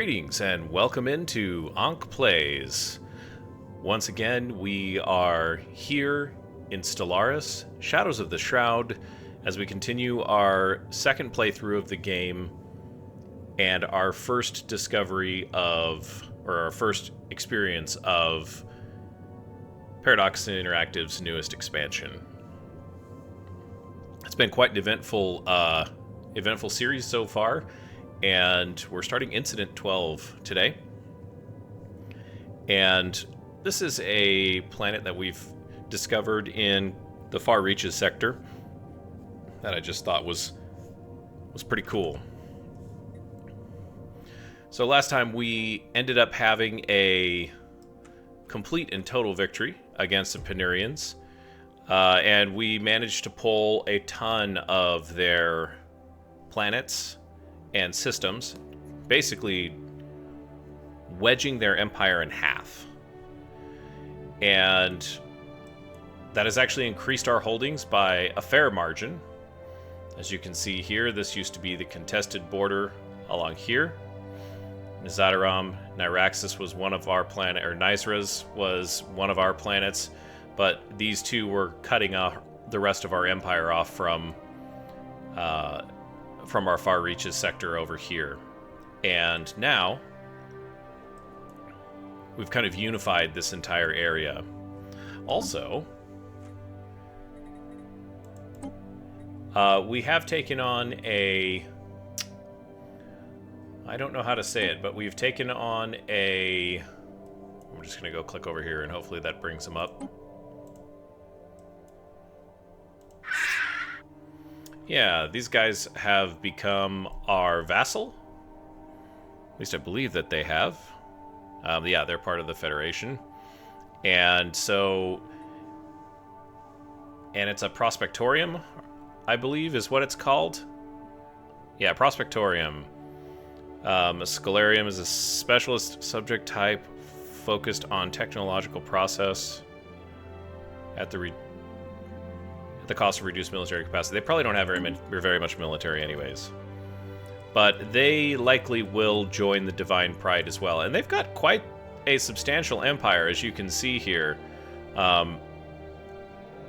Greetings and welcome into Ankh Plays. Once again, we are here in Stellaris, Shadows of the Shroud, as we continue our second playthrough of the game and our first discovery of, or our first experience of, Paradox Interactive's newest expansion. It's been quite an eventful series so far, and we're starting Incident 12 today. And this is a planet that we've discovered in the Far Reaches sector that I just thought was pretty cool. So last time we ended up having a complete and total victory against the Penurians, and we managed to pull a ton of their planets and systems, basically wedging their empire in half. And that has actually increased our holdings by a fair margin. As you can see here, this used to be the contested border along here. Nizadaram, Nyraxis was one of our planet, or Nizraz was one of our planets, but these two were cutting the rest of our empire off from our Far Reaches sector over here. And now we've kind of unified this entire area. Also, we have taken on a... I don't know how to say it, but we've taken on a... I'm just going to go click over here and hopefully that brings them up. Yeah, these guys have become our vassal. At least I believe that they have. Yeah, they're part of the Federation. And so... And it's a Prospectorium, I believe, is what it's called. Yeah, Prospectorium. A Scholarium is a specialist subject type focused on technological process at the cost of reduced military capacity. They probably don't have very much military anyways. But they likely will join the Divine Pryde as well. And they've got quite a substantial empire, as you can see here.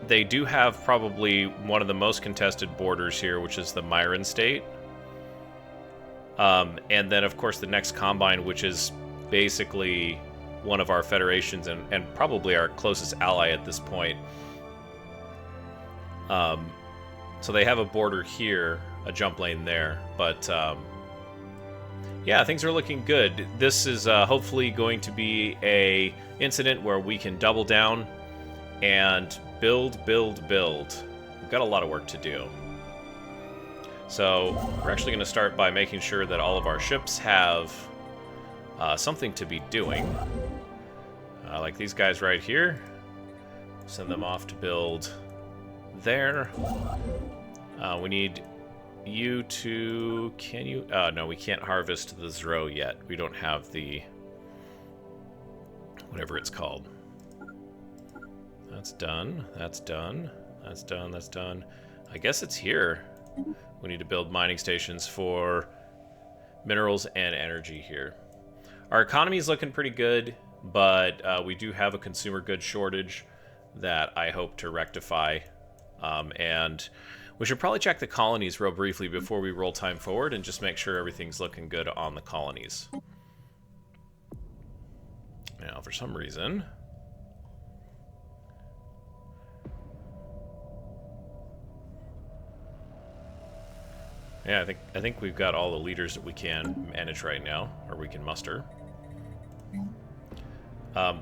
They do have probably one of the most contested borders here, which is the Myron State. And then, of course, the next Combine, which is basically one of our federations and probably our closest ally at this point. So they have a border here, a jump lane there, but yeah, things are looking good. This is hopefully going to be a incident where we can double down and build. We've got a lot of work to do. So we're actually going to start by making sure that all of our ships have something to be doing. Like these guys right here. Send them off to build there. We need you to... Can you... no, we can't harvest the Zro yet. We don't have the... whatever it's called. That's done. That's done. That's done. That's done. I guess it's here. We need to build mining stations for minerals and energy here. Our economy is looking pretty good, but we do have a consumer goods shortage that I hope to rectify. And we should probably check the colonies real briefly before we roll time forward and just make sure everything's looking good on the colonies. Now, for some reason... Yeah, I think we've got all the leaders that we can manage right now, or we can muster.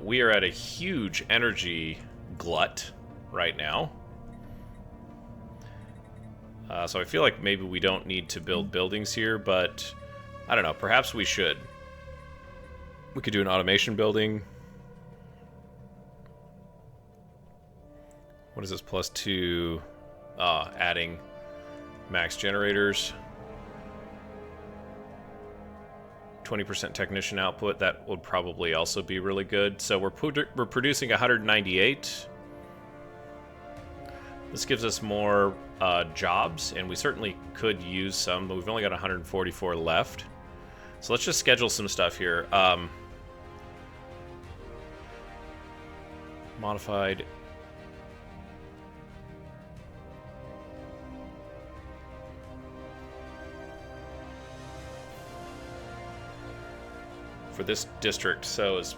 We are at a huge energy glut right now. So I feel like maybe we don't need to build buildings here, but I don't know, perhaps we should. We could do an automation building. What is this, +2? Adding max generators. 20% technician output, that would probably also be really good. So we're producing 198. This gives us more jobs, and we certainly could use some, but we've only got 144 left. So let's just schedule some stuff here. Modified. For this district, so is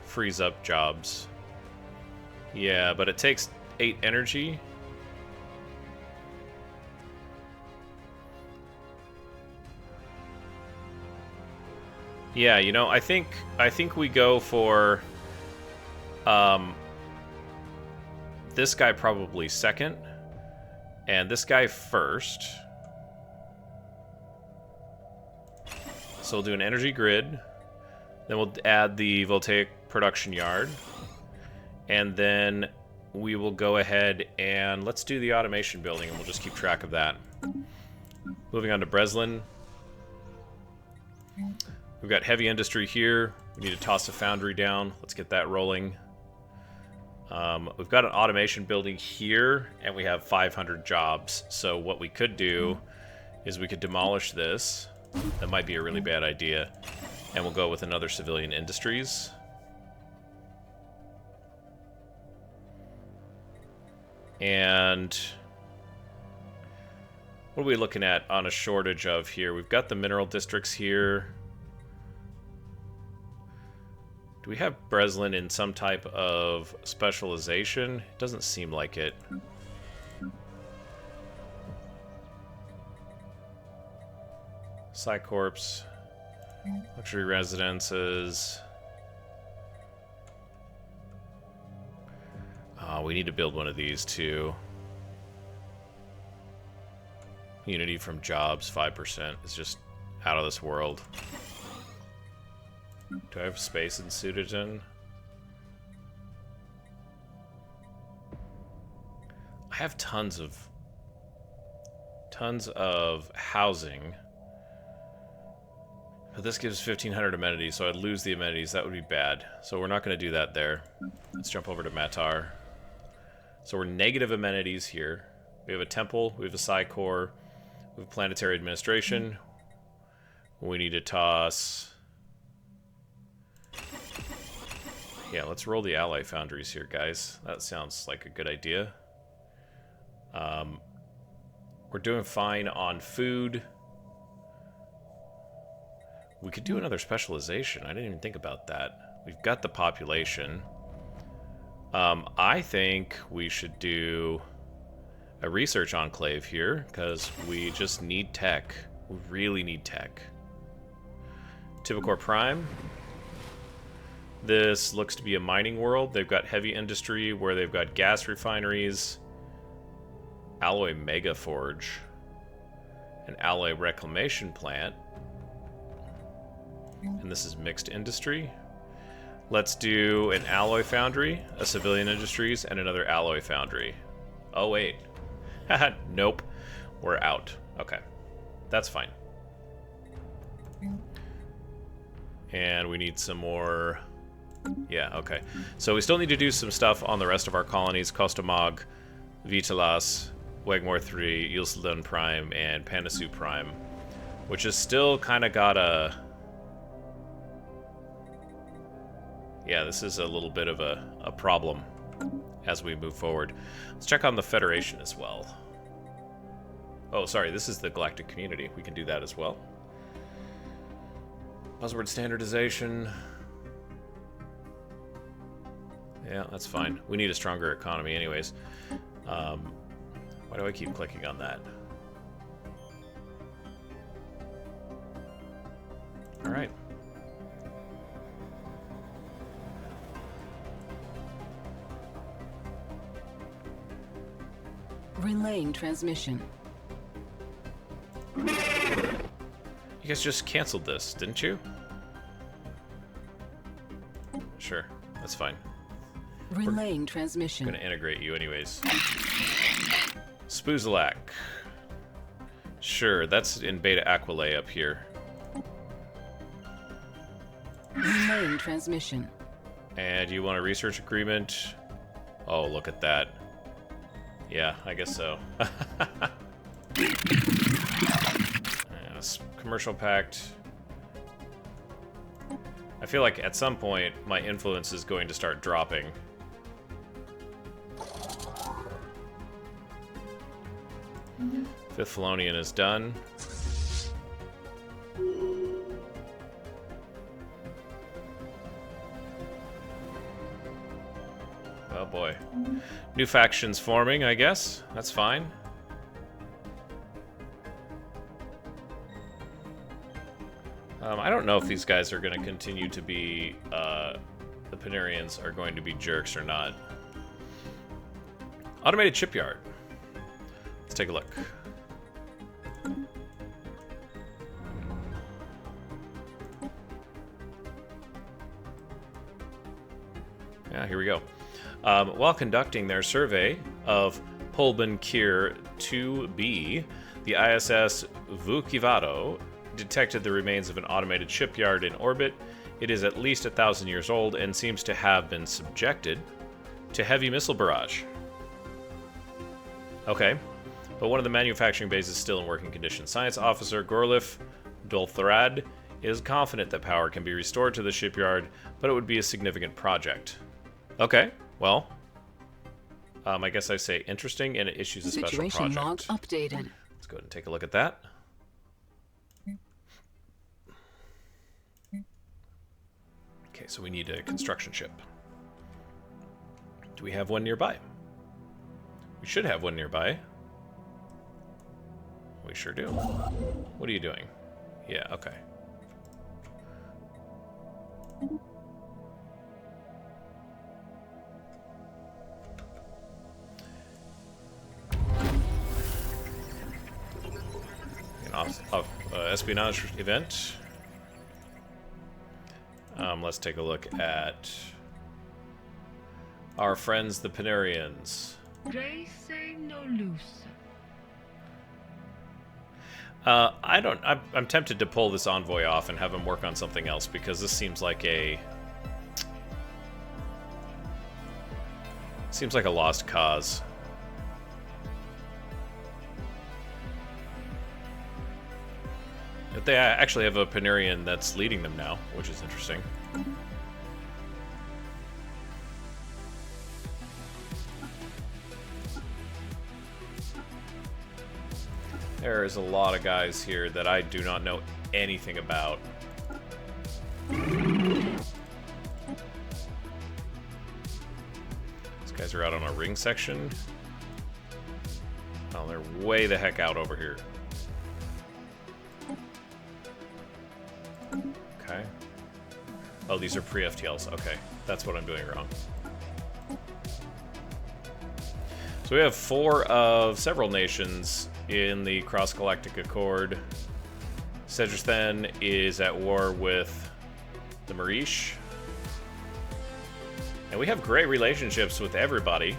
frees up jobs. Yeah, but it takes 8 energy. Yeah, you know, I think we go for this guy probably second, and this guy first. So we'll do an energy grid, then we'll add the voltaic production yard, and then we will go ahead and let's do the automation building, and we'll just keep track of that. Moving on to Breslin. We've got heavy industry here. We need to toss a foundry down. Let's get that rolling. We've got an automation building here, and we have 500 jobs. So what we could do is we could demolish this. That might be a really bad idea. And we'll go with another civilian industries. And what are we looking at on a shortage of here? We've got the mineral districts here. Do we have Breslin in some type of specialization? It doesn't seem like it. Psycorps. Luxury residences. We need to build one of these too. Unity from jobs, 5%. Is just out of this world. Do I have space in Sudaton? I have tons of housing. But this gives 1,500 amenities, so I'd lose the amenities. That would be bad. So we're not going to do that there. Let's jump over to Matar. So we're negative amenities here. We have a temple, we have a Psy-Core, we have planetary administration. We need to toss... Yeah, let's roll the ally foundries here, guys. That sounds like a good idea. We're doing fine on food. We could do another specialization. I didn't even think about that. We've got the population. I think we should do a research enclave here, because we just need tech. We really need tech. Tibicor Prime. This looks to be a mining world. They've got heavy industry where they've got gas refineries, alloy mega forge, an alloy reclamation plant, and this is mixed industry. Let's do an alloy foundry, a civilian industries, and another alloy foundry. Oh wait, nope, we're out. Okay, that's fine. And we need some more. Yeah, okay. So we still need to do some stuff on the rest of our colonies. Kostamog, Vitalas, Wegmore 3, Yulsledon Prime, and Panasu Prime. Which is still kind of got a... Yeah, this is a little bit of a problem as we move forward. Let's check on the Federation as well. Oh, sorry, this is the Galactic Community. We can do that as well. Buzzword standardization... Yeah, that's fine. We need a stronger economy anyways. Why do I keep clicking on that? Alright. Relaying transmission. You guys just canceled this, didn't you? Sure, that's fine. Relaying transmission. I'm gonna integrate you anyways. Spoozalak. Sure, that's in Beta Aquilay up here. Relaying transmission. And you want a research agreement? Oh, look at that. Yeah, I guess so. Yeah, commercial pact. I feel like at some point my influence is going to start dropping. Fifth Felonian is done. Oh boy. New factions forming, I guess. That's fine. I don't know if these guys are going to continue to be, the Panarians are going to be jerks or not. Automated shipyard. Let's take a look. Yeah, here we go. While conducting their survey of Polbenkier 2B, the ISS Vukivato detected the remains of an automated shipyard in orbit. It is at least 1,000 years old and seems to have been subjected to heavy missile barrage. Okay, but one of the manufacturing bases is still in working condition. Science officer Gorlif Dolthrad is confident that power can be restored to the shipyard, but it would be a significant project. Okay, well, I guess I say interesting, and it issues a special project. Situation log updated. Let's go ahead and take a look at that. Okay, so we need a construction ship. Do we have one nearby? We should have one nearby. We sure do. What are you doing? Yeah, okay. An espionage event. Let's take a look at our friends, the Panarians. I'm tempted to pull this envoy off and have him work on something else, because this seems like a lost cause. But they actually have a Panarian that's leading them now, which is interesting. There is a lot of guys here that I do not know anything about. These guys are out on a ring section. Oh, they're way the heck out over here. Okay. Oh, these are pre-FTLs. Okay, that's what I'm doing wrong. So we have 4 of several nations in the Cross-Galactic Accord. Sedruthen is at war with the Marish. And we have great relationships with everybody.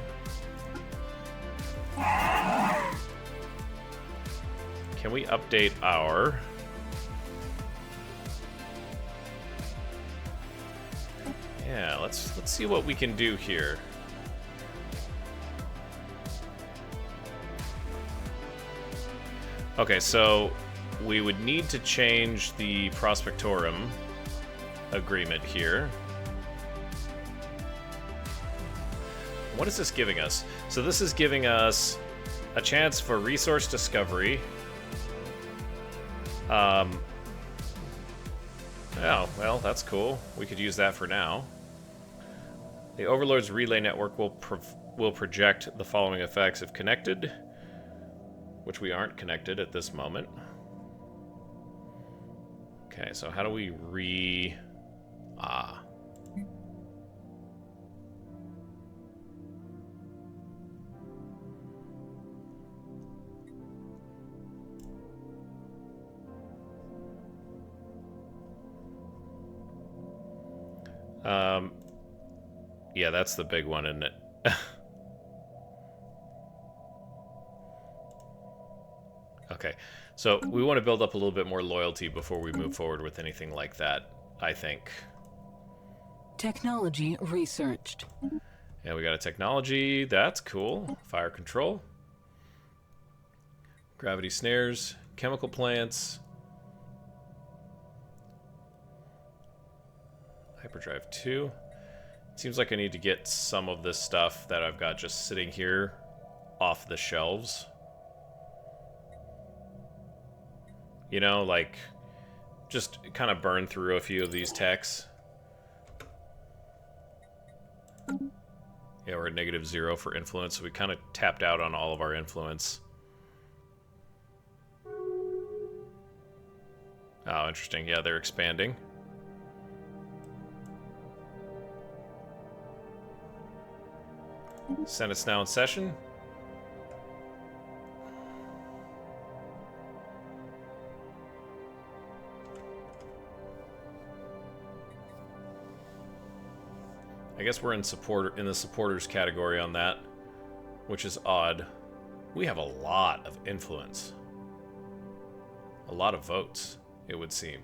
Can we update our... Yeah, let's see what we can do here. Okay, so we would need to change the Prospectorium agreement here. What is this giving us? So this is giving us a chance for resource discovery. Oh, well, that's cool. We could use that for now. The Overlord's relay network will project the following effects if connected, which we aren't connected at this moment. Okay, so how do we yeah, that's the big one, isn't it? Okay, so we want to build up a little bit more loyalty before we move forward with anything like that, I think. Technology researched. Yeah, we got a technology. That's cool. Fire control. Gravity snares. Chemical plants. Hyperdrive 2. It seems like I need to get some of this stuff that I've got just sitting here off the shelves. You know, like, just kind of burn through a few of these techs. Yeah, we're at -0 for influence, so we kind of tapped out on all of our influence. Oh, interesting. Yeah, they're expanding. Senate's now in session. I guess we're in the supporters category on that, which is odd. We have a lot of influence. A lot of votes, it would seem.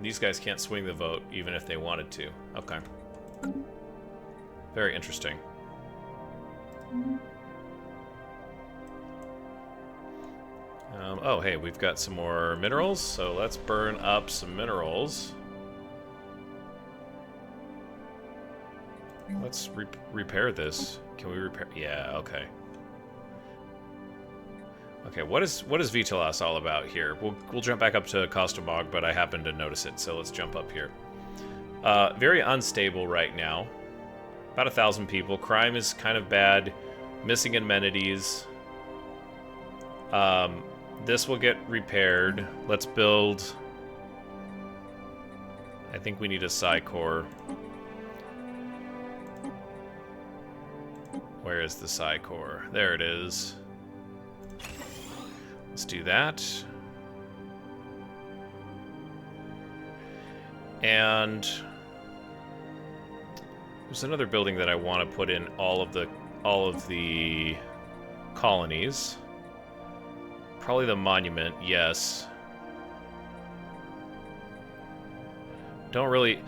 These guys can't swing the vote even if they wanted to. Okay. Very interesting. Oh, hey, we've got some more minerals, so let's burn up some minerals. Let's repair this. Can we repair? Yeah, okay. Okay, what is Vitalas all about here? We'll jump back up to Costamog, but I happened to notice it, so let's jump up here. Very unstable right now. About 1,000 people. Crime is kind of bad. Missing amenities. This will get repaired. Let's build... I think we need a Psi Core. Where is the Psi Core? There it is. Let's do that. And there's another building that I want to put in all of the colonies. Probably the monument, yes. Don't really...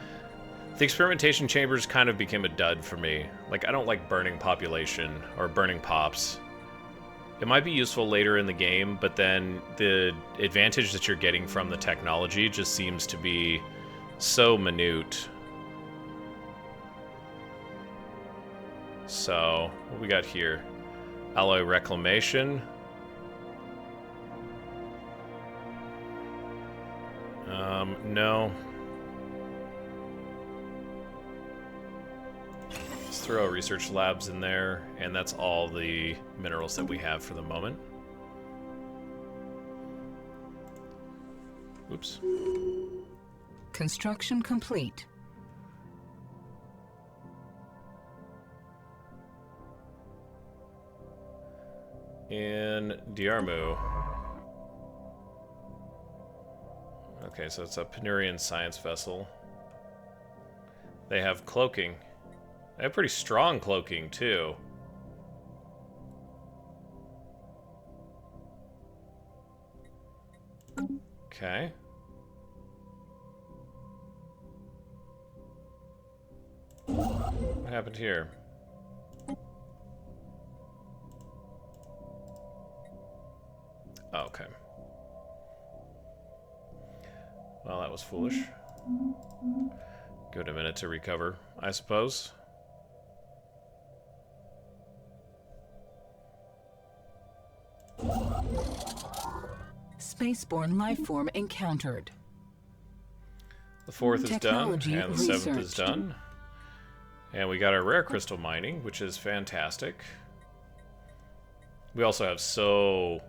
The experimentation chambers kind of became a dud for me. Like, I don't like burning population or burning pops. It might be useful later in the game, but then the advantage that you're getting from the technology just seems to be so minute. So, what we got here? Alloy reclamation. No. Let's throw research labs in there, and that's all the minerals that we have for the moment. Oops. Construction complete. In Diarmu. Okay, so it's a Penurian science vessel. They have cloaking. They have pretty strong cloaking, too. Okay. What happened here? Oh, okay. Well, that was foolish. Give it a minute to recover, I suppose. Spaceborne life form encountered. The 4th is done, Technology and the 7th is researched. done. And we got our rare crystal mining, which is fantastic. We also have so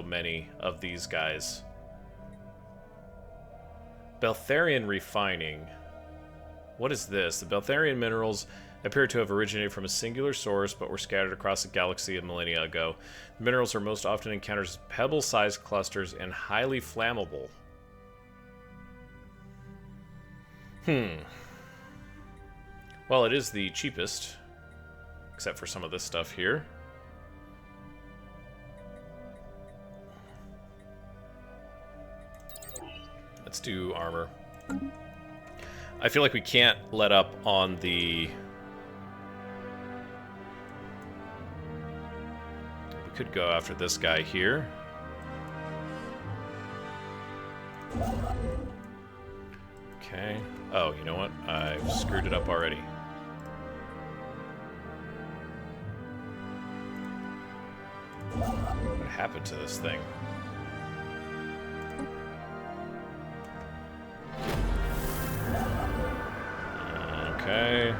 many of these guys. Beltharian refining. What is this? The Beltharian minerals appear to have originated from a singular source, but were scattered across the galaxy a millennia ago. The minerals are most often encountered as pebble-sized clusters and highly flammable. Well, it is the cheapest, except for some of this stuff here. Let's do armor. I feel like we can't let up on the... We could go after this guy here. Okay. Oh, you know what? I've screwed it up already. What happened to this thing? Okay.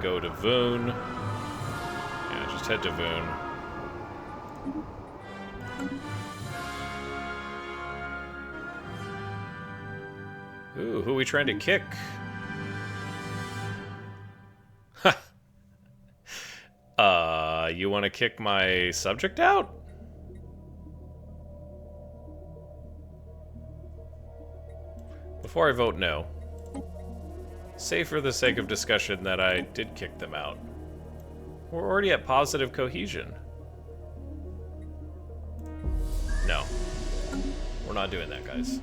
Go to Voon. Yeah, just head to Voon. Ooh, who are we trying to kick? You want to kick my subject out? Before I vote no, say for the sake of discussion that I did kick them out. We're already at positive cohesion. No. We're not doing that, guys.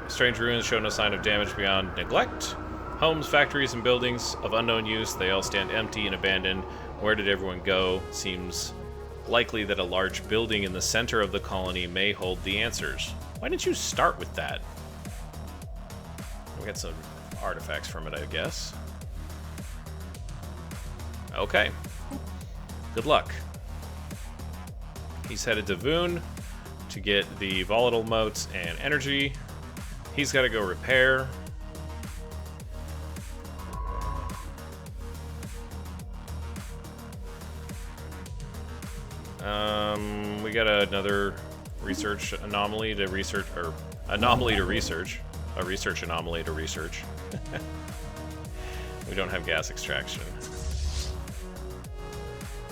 Strange ruins show no sign of damage beyond neglect. Homes, factories, and buildings of unknown use, they all stand empty and abandoned. Where did everyone go? Seems likely that a large building in the center of the colony may hold the answers. Why didn't you start with that? We got some artifacts from it, I guess. Okay. Good luck. He's headed to Voon to get the volatile motes and energy. He's got to go repair. We got another research anomaly to research, or anomaly to research. A research anomaly to research. We don't have gas extraction.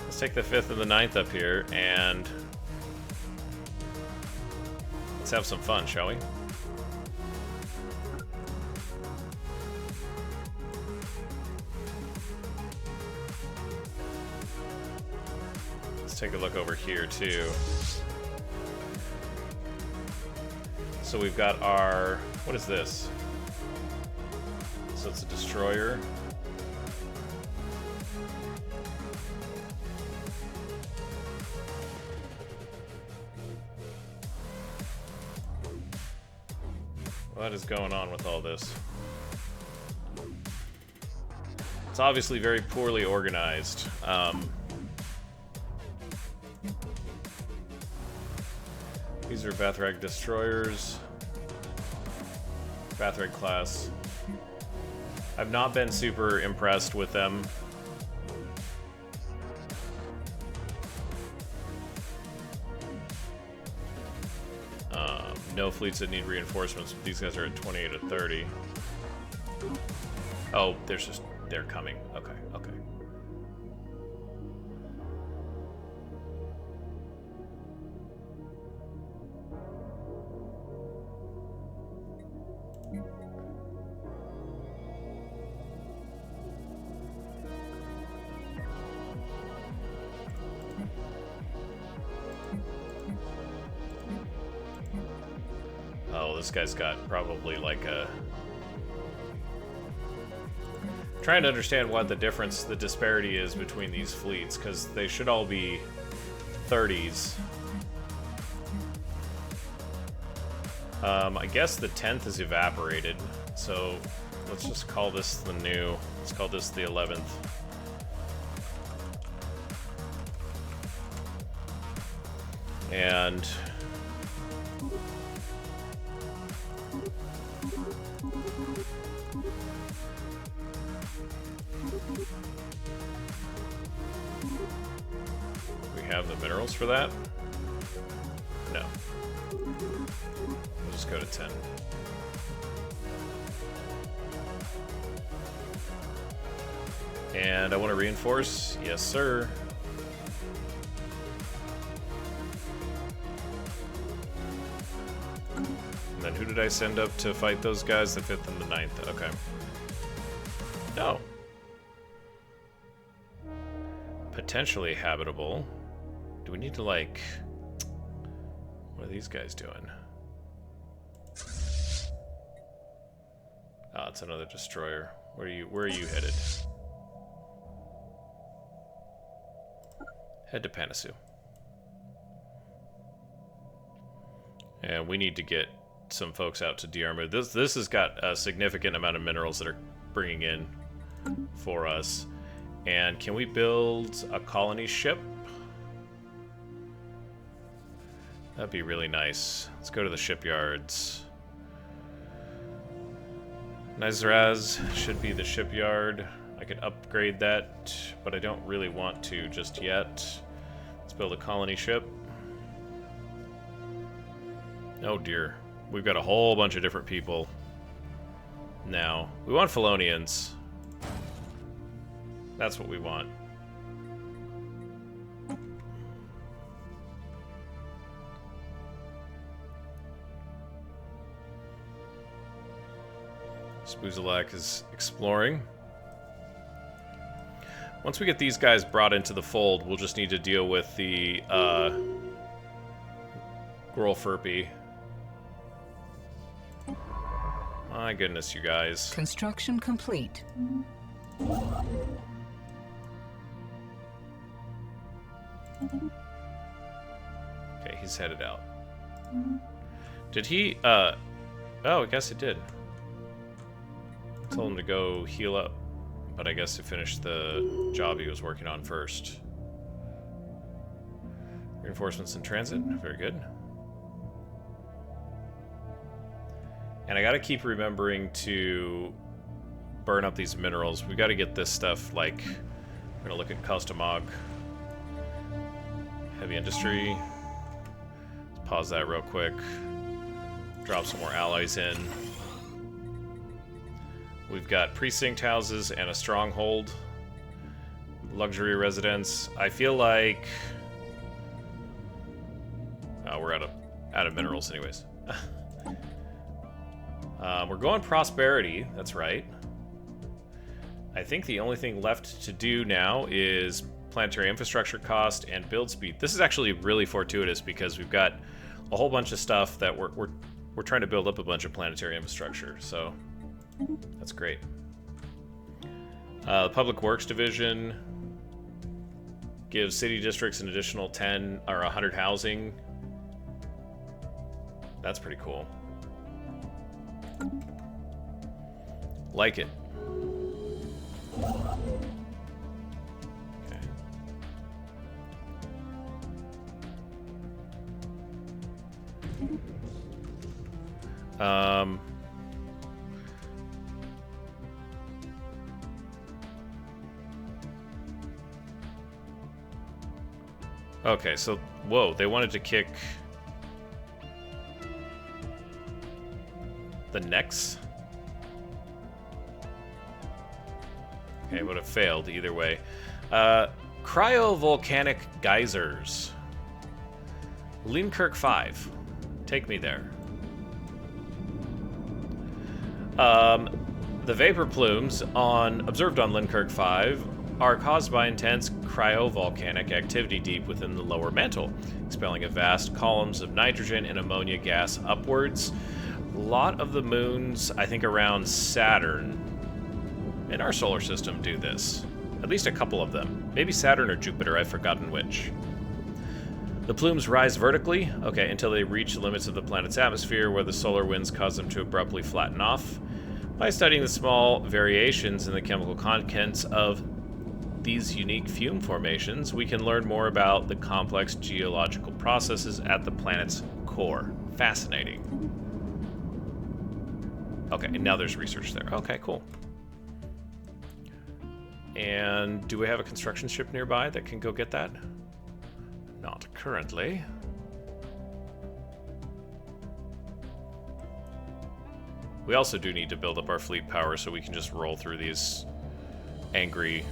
Let's take the 5th and the 9th up here, and let's have some fun, shall we? Take a look over here too. So we've got our, what is this? So it's a destroyer. What is going on with all this? It's obviously very poorly organized. These are Bathrag destroyers. Bathrag class. I've not been super impressed with them. No fleets that need reinforcements. These guys are at 28 to 30. Oh, they're coming. Okay, okay. Oh, this guy's got probably like a... Trying to understand what the difference, the disparity is between these fleets, because they should all be 30s. I guess the 10th is evaporated, so let's just call this the new. Let's call this the 11th. And we have the minerals for that? No. We'll just go to 10. And I want to reinforce. Yes, sir. And then who did I send up to fight those guys? The 5th and the 9th. Okay. No. Potentially habitable. Do we need to, like... What are these guys doing? Oh, it's another destroyer. Where are you headed? Head to Panasu. And we need to get some folks out to Diarmu. This has got a significant amount of minerals that are bringing in for us. And can we build a colony ship? That'd be really nice. Let's go to the shipyards. Nizraz should be the shipyard. I could upgrade that, but I don't really want to just yet. Let's build a colony ship. Oh dear. We've got a whole bunch of different people now. We want Felonians. That's what we want. Spuzalak is exploring. Once we get these guys brought into the fold, we'll just need to deal with the Grolfurpy. My goodness, you guys. Construction complete. Okay, he's headed out. Did he, oh, I guess it did. Told him to go heal up, but I guess he finished the job he was working on first. Reinforcements in transit, very good. And I gotta keep remembering to burn up these minerals. We gotta get this stuff, like, we're gonna look at Kostamog. Heavy industry. Let's pause that real quick. Drop some more allies in. We've got precinct houses and a stronghold. Luxury residence. I feel like... Oh, we're out of minerals anyways. We're going prosperity, that's right. I think the only thing left to do now is planetary infrastructure cost and build speed. This is actually really fortuitous because we've got a whole bunch of stuff that we're trying to build up a bunch of planetary infrastructure, so that's great. The Public Works Division gives city districts an additional 10 or 100 housing. That's pretty cool. Like it. Okay. Okay, so, whoa, they wanted to kick the necks? Okay, would have failed either way. Cryovolcanic geysers. Limkirk 5. Take me there. The vapor plumes observed on Limkirk 5 are caused by intense cryovolcanic activity deep within the lower mantle, expelling vast columns of nitrogen and ammonia gas upwards. A lot of the moons, I think around Saturn, in our solar system do this. At least a couple of them. Maybe Saturn or Jupiter, I've forgotten which. The plumes rise vertically, okay, until they reach the limits of the planet's atmosphere, where the solar winds cause them to abruptly flatten off. By studying the small variations in the chemical contents of these unique fume formations, we can learn more about the complex geological processes at the planet's core. Fascinating. Okay, and now there's research there. Okay, cool. And do we have a construction ship nearby that can go get that? Not currently. We also do need to build up our fleet power so we can just roll through these angry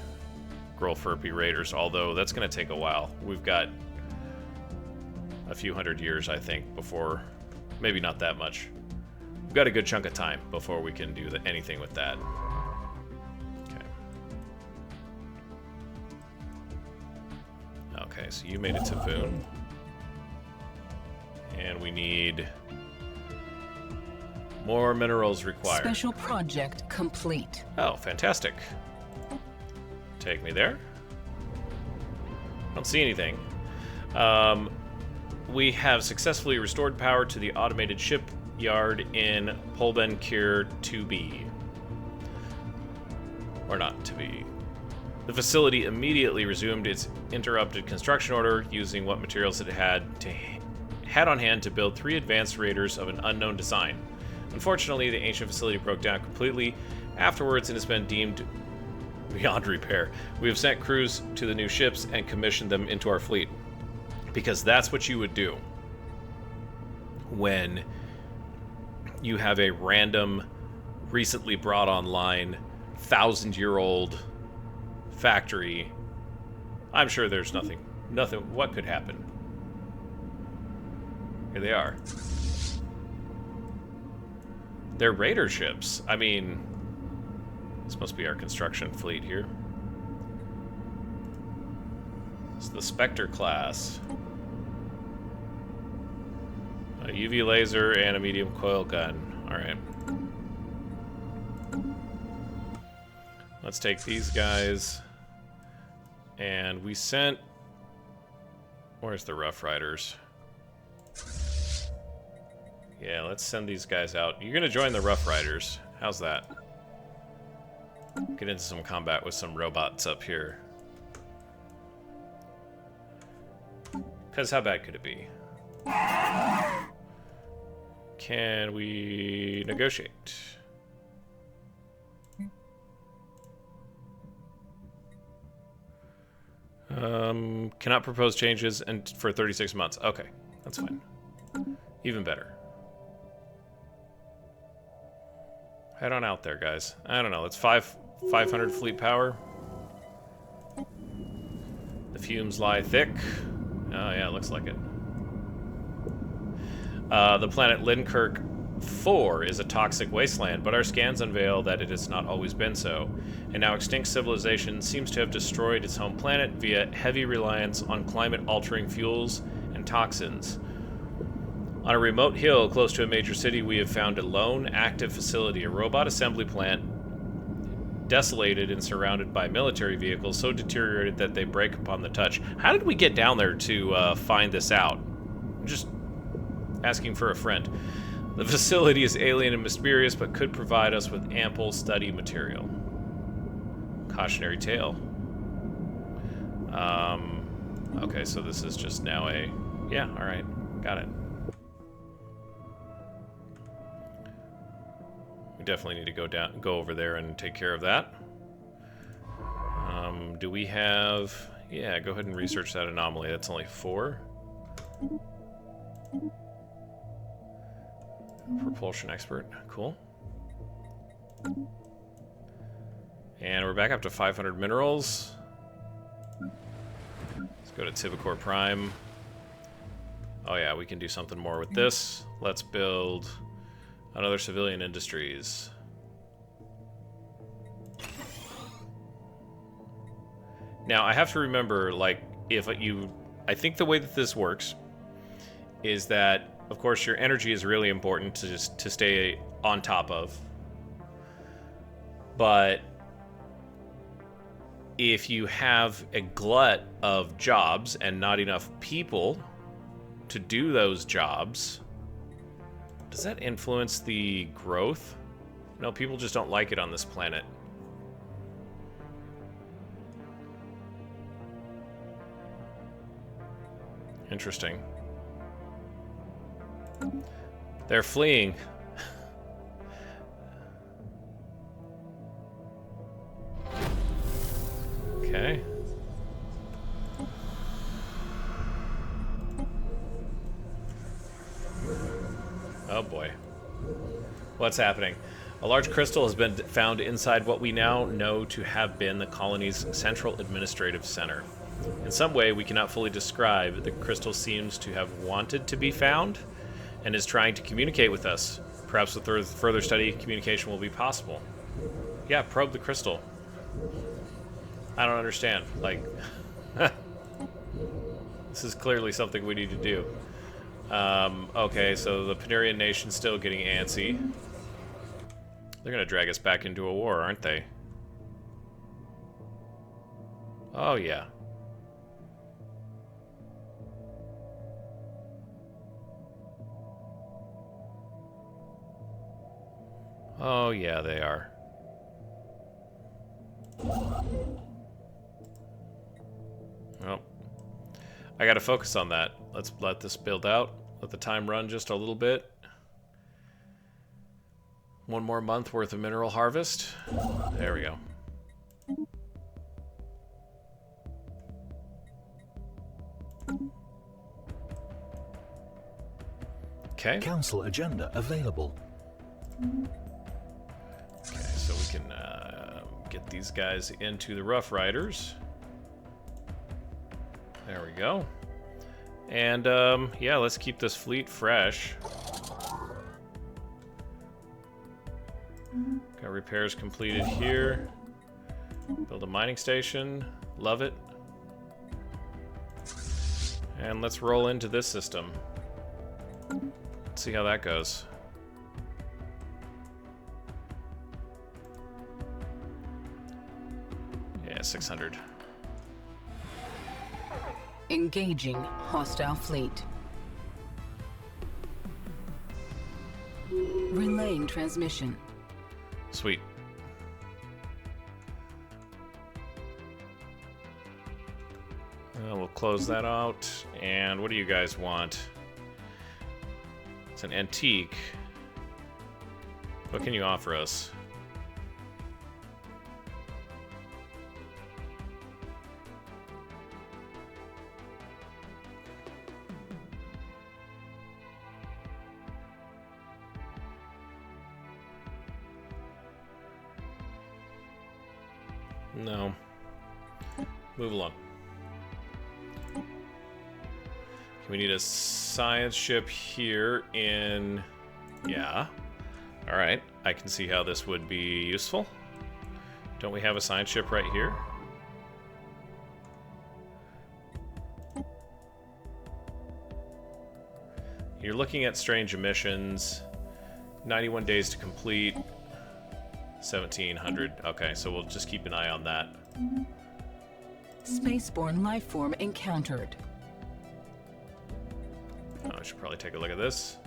Grolfurpy raiders, although that's going to take a while. We've got a few hundred years, I think, before... Maybe not that much. We've got a good chunk of time before we can do anything with that. Okay. Okay, so you made it to Voon. And we need... more minerals required. Special project complete. Oh, fantastic. Take me there. Don't see anything. We have successfully restored power to the automated ship yard in Polbenkir 2B. Or not to be. The facility immediately resumed its interrupted construction order, using what materials it had on hand to build 3 advanced raiders of an unknown design. Unfortunately, the ancient facility broke down completely afterwards and has been deemed beyond repair. We have sent crews to the new ships and commissioned them into our fleet. Because that's what you would do when you have a random, recently brought online, 1,000-year-old factory. I'm sure there's nothing. What could happen? Here they are. They're raider ships. I mean, this must be our construction fleet here. It's the Spectre class. A UV laser and a medium coil gun. Alright. Let's take these guys. And we sent... Where's the Rough Riders? Yeah, let's send these guys out. You're gonna join the Rough Riders. How's that? Get into some combat with some robots up here. Because how bad could it be? Can we negotiate? Cannot propose changes and for 36 months. Okay, that's fine. Even better. Head on out there, guys. I don't know. It's 500 fleet power. The fumes lie thick. Oh yeah, it looks like it. The planet Linkirk 4 is a toxic wasteland, but our scans unveil that it has not always been so. And now extinct civilization seems to have destroyed its home planet via heavy reliance on climate-altering fuels and toxins. On a remote hill close to a major city, we have found a lone, active facility, a robot assembly plant, desolated and surrounded by military vehicles, so deteriorated that they break upon the touch. How did we get down there to find this out? I'm just asking for a friend. The facility is alien and mysterious, but could provide us with ample study material. Cautionary tale. Okay, so this is just now a... Yeah, alright. Got it. We definitely need to go over there and take care of that. Do we have... Yeah, go ahead and research that anomaly. That's only 4. Propulsion expert. Cool. And we're back up to 500 minerals. Let's go to Tivicor Prime. Oh yeah, we can do something more with this. Let's build another civilian industries. Now, I have to remember, like, I think the way that this works is that, of course, your energy is really important to stay on top of. But if you have a glut of jobs and not enough people to do those jobs, does that influence the growth? No, people just don't like it on this planet. Interesting. They're fleeing. Okay. Oh boy. What's happening? A large crystal has been found inside what we now know to have been the colony's central administrative center. In some way we cannot fully describe, the crystal seems to have wanted to be found and is trying to communicate with us. Perhaps with further study, communication will be possible. Yeah, probe the crystal. I don't understand. Like, this is clearly something we need to do. Okay, so the Panarian nation's still getting antsy. They're gonna drag us back into a war, aren't they? Oh, yeah. Oh, yeah, they are. Well, I gotta focus on that. Let's let this build out. Let the time run just a little bit. One more month worth of mineral harvest. There we go. Okay. Council agenda available. Okay, so we can get these guys into the Rough Riders. There we go. And, yeah, let's keep this fleet fresh. Got repairs completed here. Build a mining station. Love it. And let's roll into this system. Let's see how that goes. Yeah, 600. Engaging hostile fleet. Relaying transmission. Sweet. We'll close that out. And what do you guys want? It's an antique. What can you offer us? No. Move along. We need a science ship here in... Yeah. Alright. I can see how this would be useful. Don't we have a science ship right here? You're looking at strange emissions. 91 days to complete. 1700. Okay, so we'll just keep an eye on that. Spaceborne life form encountered. Oh, I should probably take a look at this.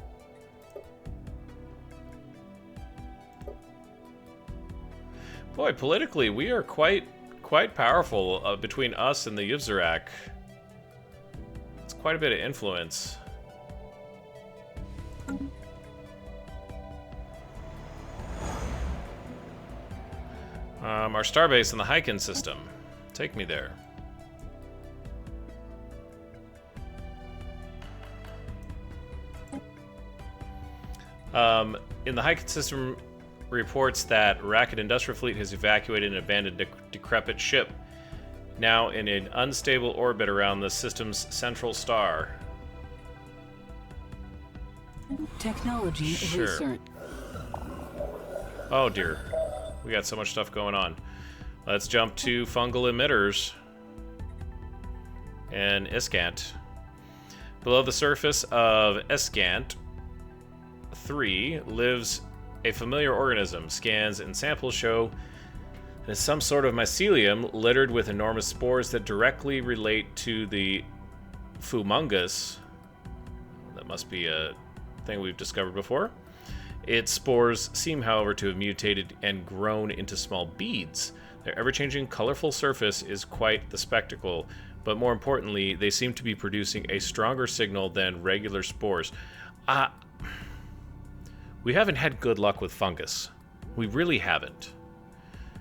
Boy, politically, we are quite powerful between us and the Yvzrak. It's quite a bit of influence. Our starbase in the Hyken system. Take me there. In the Hyken system reports that Racket Industrial Fleet has evacuated an abandoned decrepit ship, now in an unstable orbit around the system's central star. Technology Sure. research. Oh dear. We got so much stuff going on. Let's jump to fungal emitters. And Iskant. Below the surface of Iskant 3 lives a familiar organism. Scans and samples show it is some sort of mycelium littered with enormous spores that directly relate to the Fumungus. That must be a thing we've discovered before. Its spores seem, however, to have mutated and grown into small beads. Their ever-changing, colorful surface is quite the spectacle, but more importantly, they seem to be producing a stronger signal than regular spores. We haven't had good luck with fungus. We really haven't.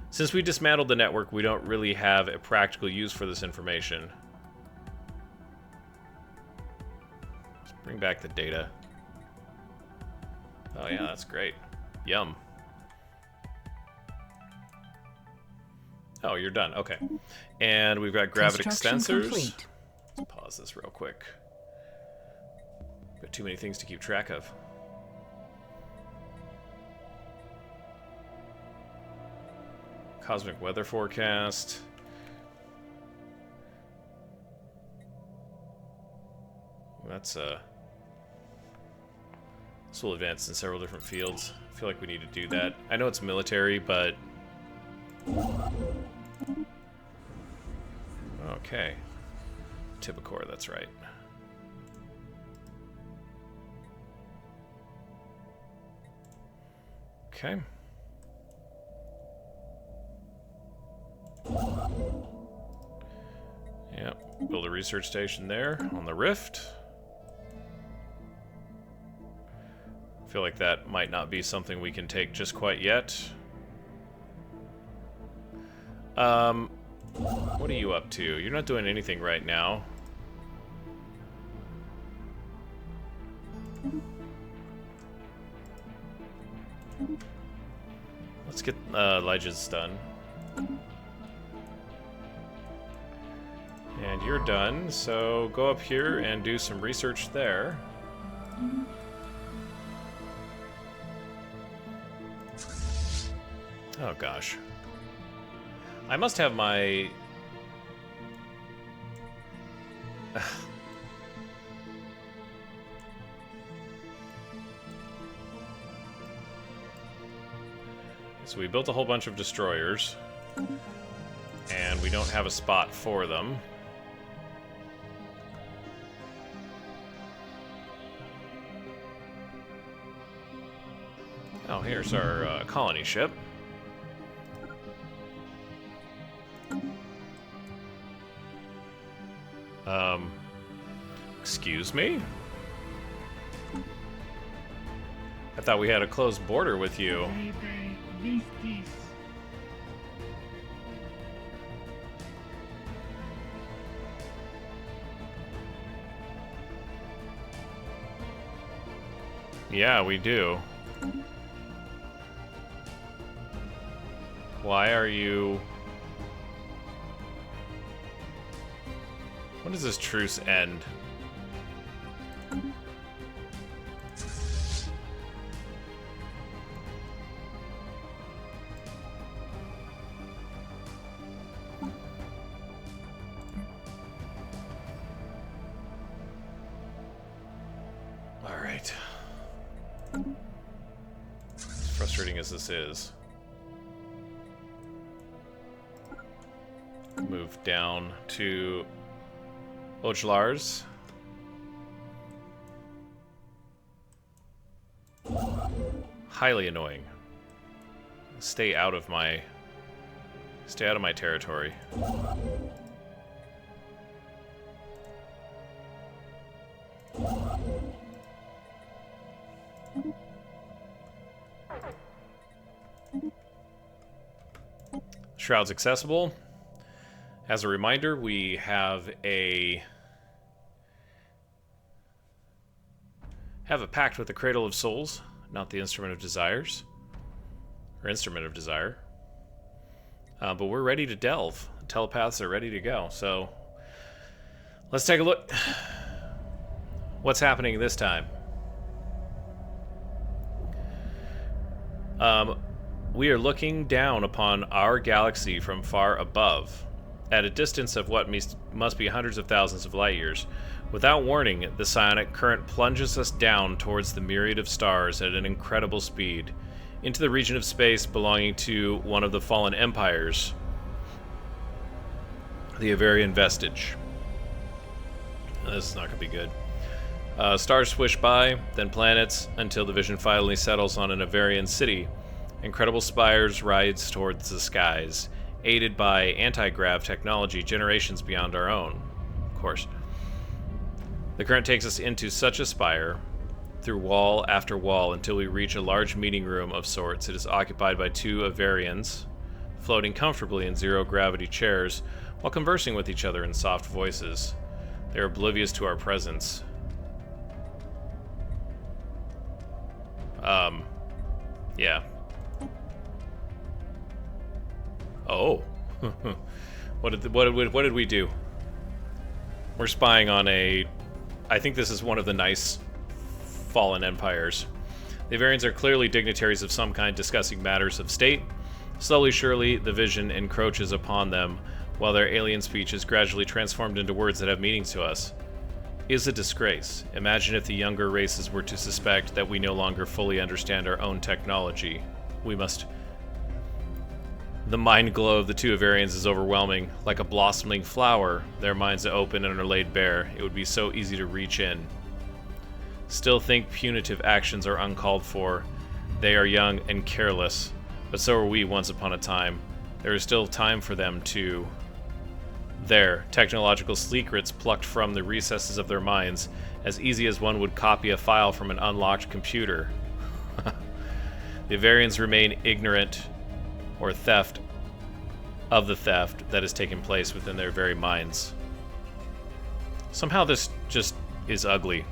Since we dismantled the network, we don't really have a practical use for this information. Let's bring back the data. Oh yeah, that's great. Yum. Oh, you're done. Okay. And we've got gravity extensors. Complete. Let's pause this real quick. Got too many things to keep track of. Cosmic weather forecast. That's this will advance in several different fields. I feel like we need to do that. I know it's military, but... Okay. Tibicore, that's right. Okay. Yep, build a research station there on the rift. I feel like that might not be something we can take just quite yet. What are you up to? You're not doing anything right now. Let's get Elijah's done. And you're done, so go up here and do some research there. Oh gosh. I must have my... So we built a whole bunch of destroyers, and we don't have a spot for them. Oh, here's our colony ship. Excuse me? I thought we had a closed border with you. Yeah, we do. Why are you... When does this truce end? Alright. As frustrating as this is. Move down to Ojlar's. Highly annoying. Stay out of my territory. Shroud's accessible. As a reminder, we have a pact with the Cradle of Souls, not the Instrument of Desires, or Instrument of Desire. But we're ready to delve. The telepaths are ready to go. So let's take a look. What's happening this time? We are looking down upon our galaxy from far above, at a distance of what must be hundreds of thousands of light years. Without warning, the psionic current plunges us down towards the myriad of stars at an incredible speed, into the region of space belonging to one of the fallen empires, the Avarian Vestige. This is not going to be good. Stars swish by, then planets, until the vision finally settles on an Avarian city. Incredible spires rise towards the skies, aided by anti-grav technology generations beyond our own, of course. The current takes us into such a spire, through wall after wall, until we reach a large meeting room of sorts. It is occupied by two Avarians, floating comfortably in zero-gravity chairs, while conversing with each other in soft voices. They are oblivious to our presence. Yeah. Oh. What did we do? We're spying on a... I think this is one of the nice fallen empires. The Avarians are clearly dignitaries of some kind discussing matters of state. Slowly, surely, the vision encroaches upon them, while their alien speech is gradually transformed into words that have meanings to us. It is a disgrace. Imagine if the younger races were to suspect that we no longer fully understand our own technology. We must... The mind glow of the two Avarians is overwhelming. Like a blossoming flower, their minds open and are laid bare. It would be so easy to reach in. Still think punitive actions are uncalled for. They are young and careless, but so were we once upon a time. There is still time for them to... There, technological secrets plucked from the recesses of their minds, as easy as one would copy a file from an unlocked computer. The Avarians remain ignorant or theft of the theft that has taken place within their very minds. Somehow this just is ugly.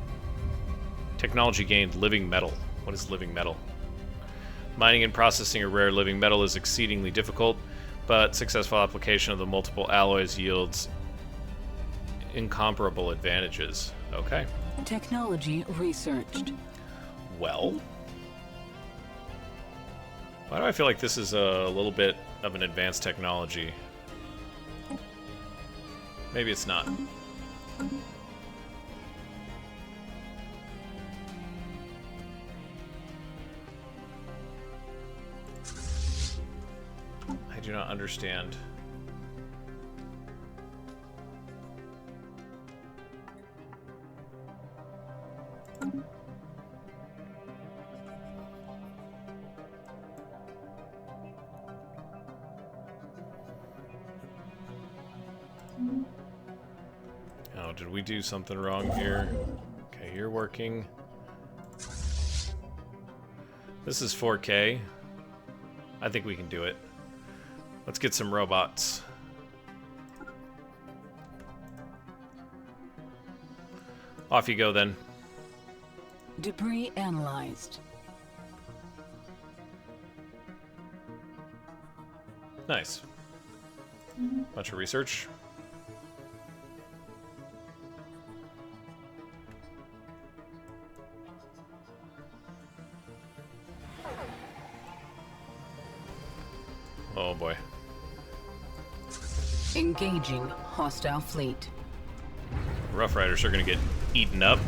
Technology gained living metal. What is living metal? Mining and processing a rare living metal is exceedingly difficult, but successful application of the multiple alloys yields incomparable advantages. Okay. Technology researched. Well, why do I feel like this is a little bit of an advanced technology? Maybe it's not. I do not understand. Oh, did we do something wrong here? Okay, you're working. This is 4K. I think we can do it. Let's get some robots. Off you go then. Debris analyzed. Nice. Bunch of research. Oh boy. Engaging hostile fleet. Rough Riders are gonna get eaten up.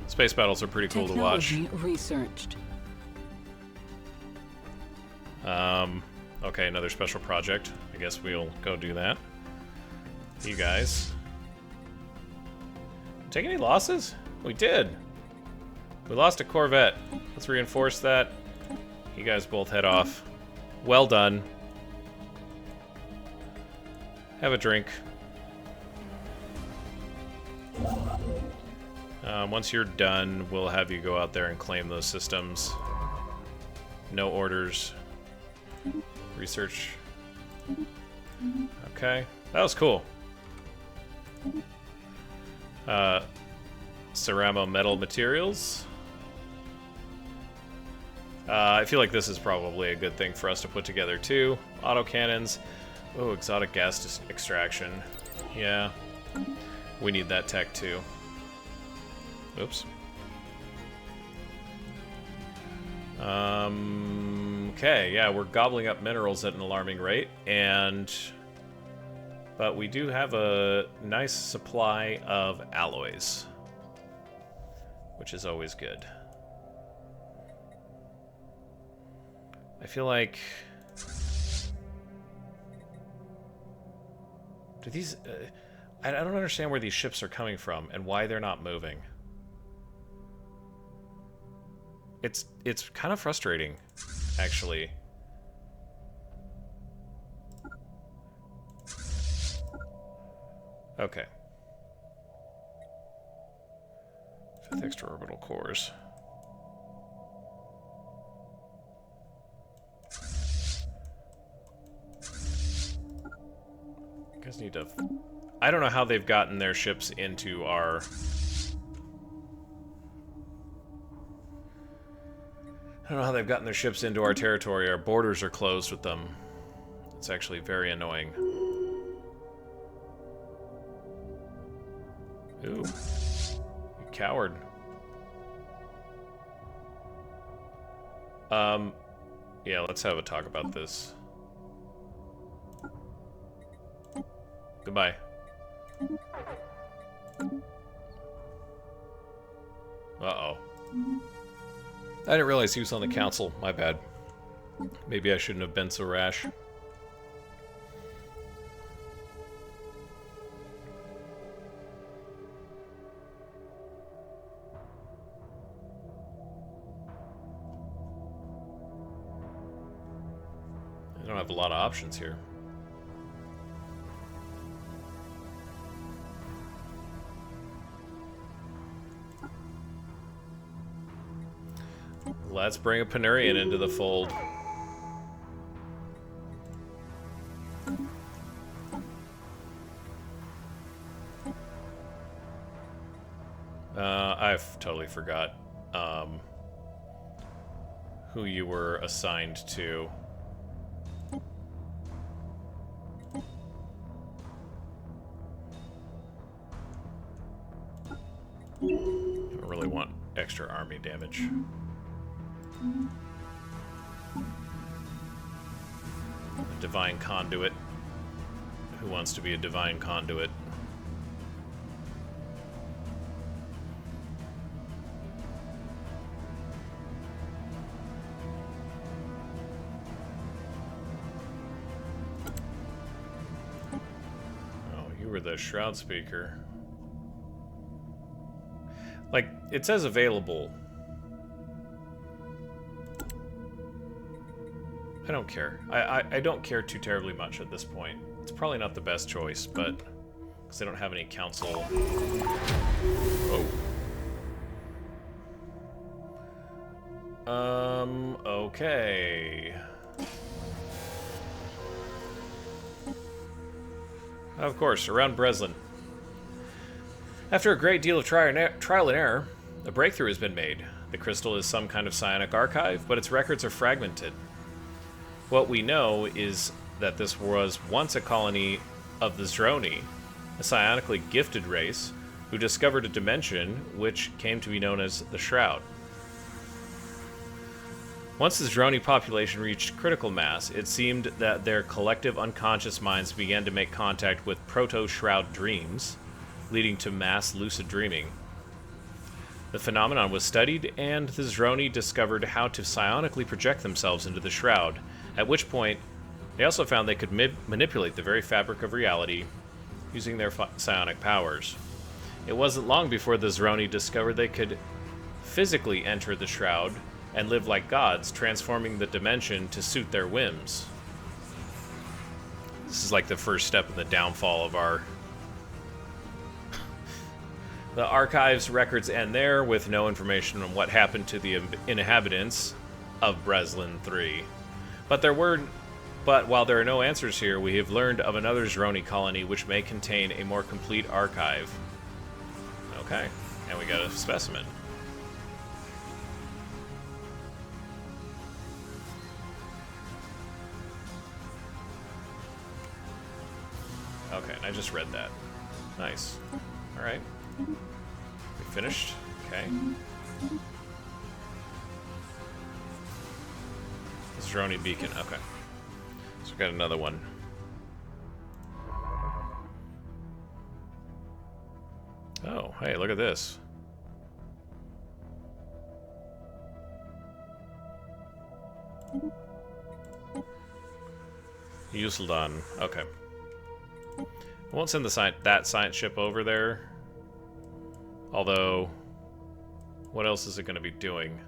Space battles are pretty cool to watch. Technology researched. Okay, another special project. I guess we'll go do that. You guys. Take any losses? We did. We lost a Corvette. Let's reinforce that. You guys both head off. Well done. Have a drink. Once you're done, we'll have you go out there and claim those systems. No orders. Research. Okay. That was cool. Ceramo metal materials. I feel like this is probably a good thing for us to put together too. Autocannons. Oh, exotic gas extraction. Yeah. We need that tech too. Oops. Okay, yeah, we're gobbling up minerals at an alarming rate, but we do have a nice supply of alloys, which is always good. I feel like... Do these... I don't understand where these ships are coming from and why they're not moving. It's kind of frustrating, actually. Okay. 5th extraorbital cores. You guys need to... I don't know how they've gotten their ships into our... I don't know how they've gotten their ships into our territory. Our borders are closed with them. It's actually very annoying. Ooh. You coward. Yeah, let's have a talk about this. Goodbye. Uh-oh. I didn't realize he was on the council. My bad. Maybe I shouldn't have been so rash. have a lot of options here. Let's bring a Penurian into the fold. I've totally forgot who you were assigned to. I don't really want extra army damage. A divine conduit. Who wants to be a divine conduit? The Shroud speaker. Like, it says available. I don't care. I don't care too terribly much at this point. It's probably not the best choice, but because they don't have any council. Oh. Okay. Of course, around Breslin. After a great deal of trial and error, a breakthrough has been made. The crystal is some kind of psionic archive, but its records are fragmented. What we know is that this was once a colony of the Zroni, a psionically gifted race, who discovered a dimension which came to be known as the Shroud. Once the Zroni population reached critical mass, it seemed that their collective unconscious minds began to make contact with proto-Shroud dreams, leading to mass lucid dreaming. The phenomenon was studied, and the Zroni discovered how to psionically project themselves into the Shroud, at which point they also found they could manipulate the very fabric of reality using their psionic powers. It wasn't long before the Zroni discovered they could physically enter the Shroud and live like gods, transforming the dimension to suit their whims. This is like the first step in the downfall of our... The archive's records end there, with no information on what happened to the inhabitants of Breslin III. But while there are no answers here, we have learned of another Zroni colony which may contain a more complete archive. Okay, and we got a specimen. Okay, and I just read that. Nice. Alright. We finished? Okay. Zroni beacon, okay. So we got another one. Oh, hey, look at this. Useldon, okay. I won't send that science ship over there. Although, what else is it going to be doing?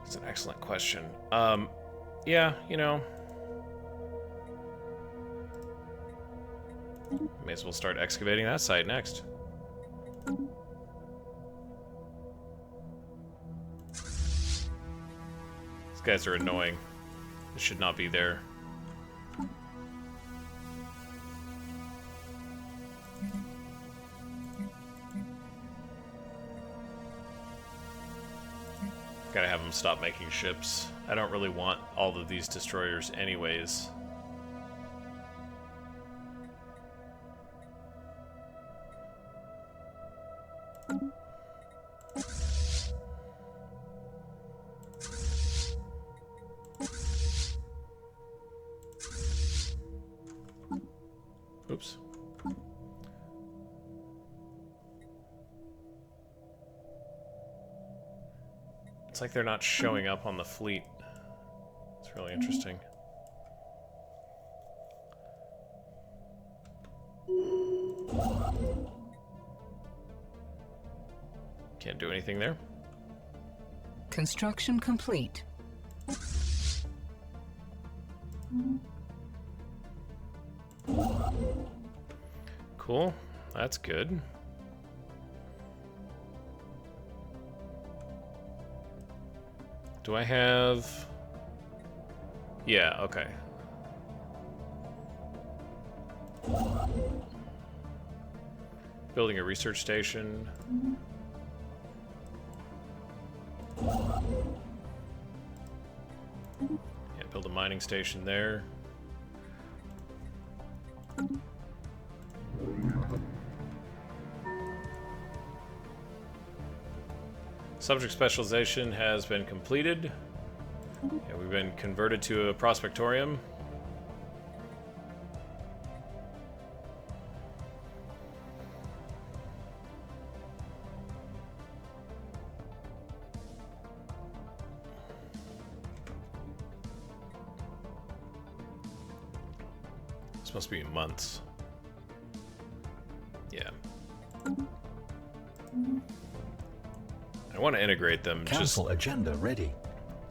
It's an excellent question. Yeah, you know. May as well start excavating that site next. These guys are annoying. It should not be there. Gotta have them stop making ships. I don't really want all of these destroyers anyways. Oops. It's like they're not showing up on the fleet. It's really interesting. Can't do anything there. Construction complete. Cool. That's good. Do I have... Yeah, okay. Building a research station. Yeah, build a mining station there. Subject specialization has been completed. Yeah, we've been converted to a Prospectorium. This must be months. Yeah. I want to integrate them Council agenda ready.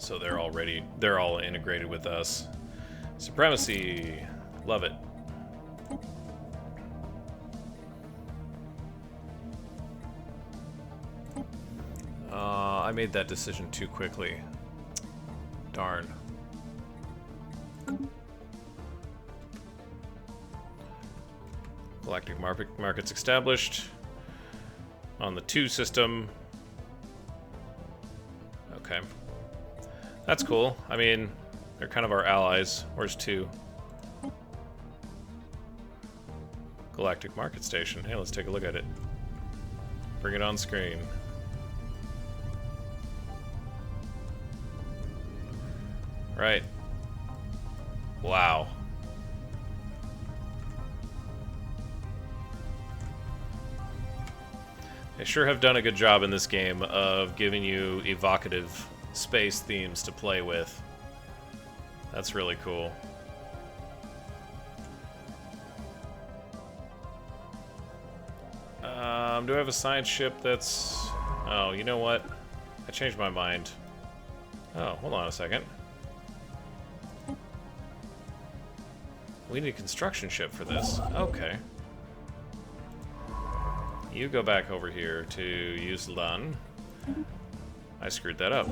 so they're all integrated with us. Supremacy, love it. I made that decision too quickly. Darn. Galactic markets established on the 2 system. Okay. That's cool. I mean, they're kind of our allies. Where's 2? Galactic market station. Hey, let's take a look at it. Bring it on screen. Right. Wow. They sure have done a good job in this game of giving you evocative space themes to play with. That's really cool. Do I have a science ship that's... Oh, you know what? I changed my mind. Oh, hold on a second. We need a construction ship for this. Okay. You go back over here to use Lun. I screwed that up.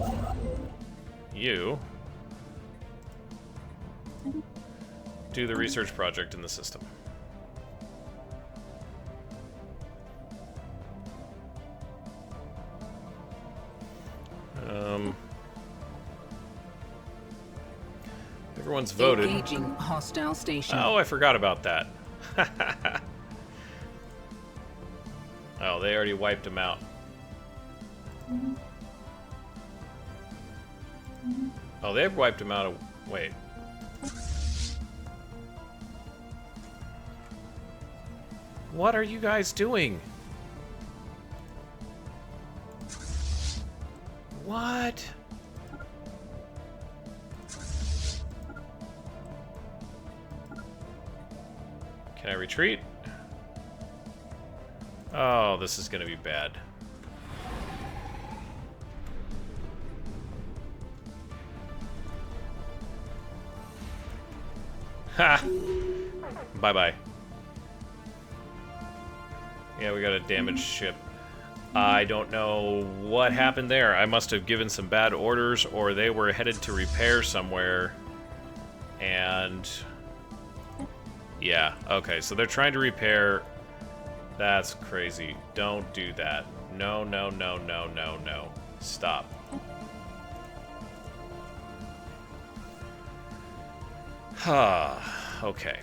You do the research project in the system. Everyone's voted. Engaging hostile station. Oh, I forgot about that. Oh, they already wiped him out. Oh, they've wiped him out. Wait. What are you guys doing? What? Can I retreat? Oh, this is gonna be bad. Ha! Bye-bye. Yeah, we got a damaged ship. I don't know what happened there. I must have given some bad orders, or they were headed to repair somewhere. And... yeah, okay, so they're trying to repair... That's crazy. Don't do that. No, no, no, no, no, no. Stop. Okay.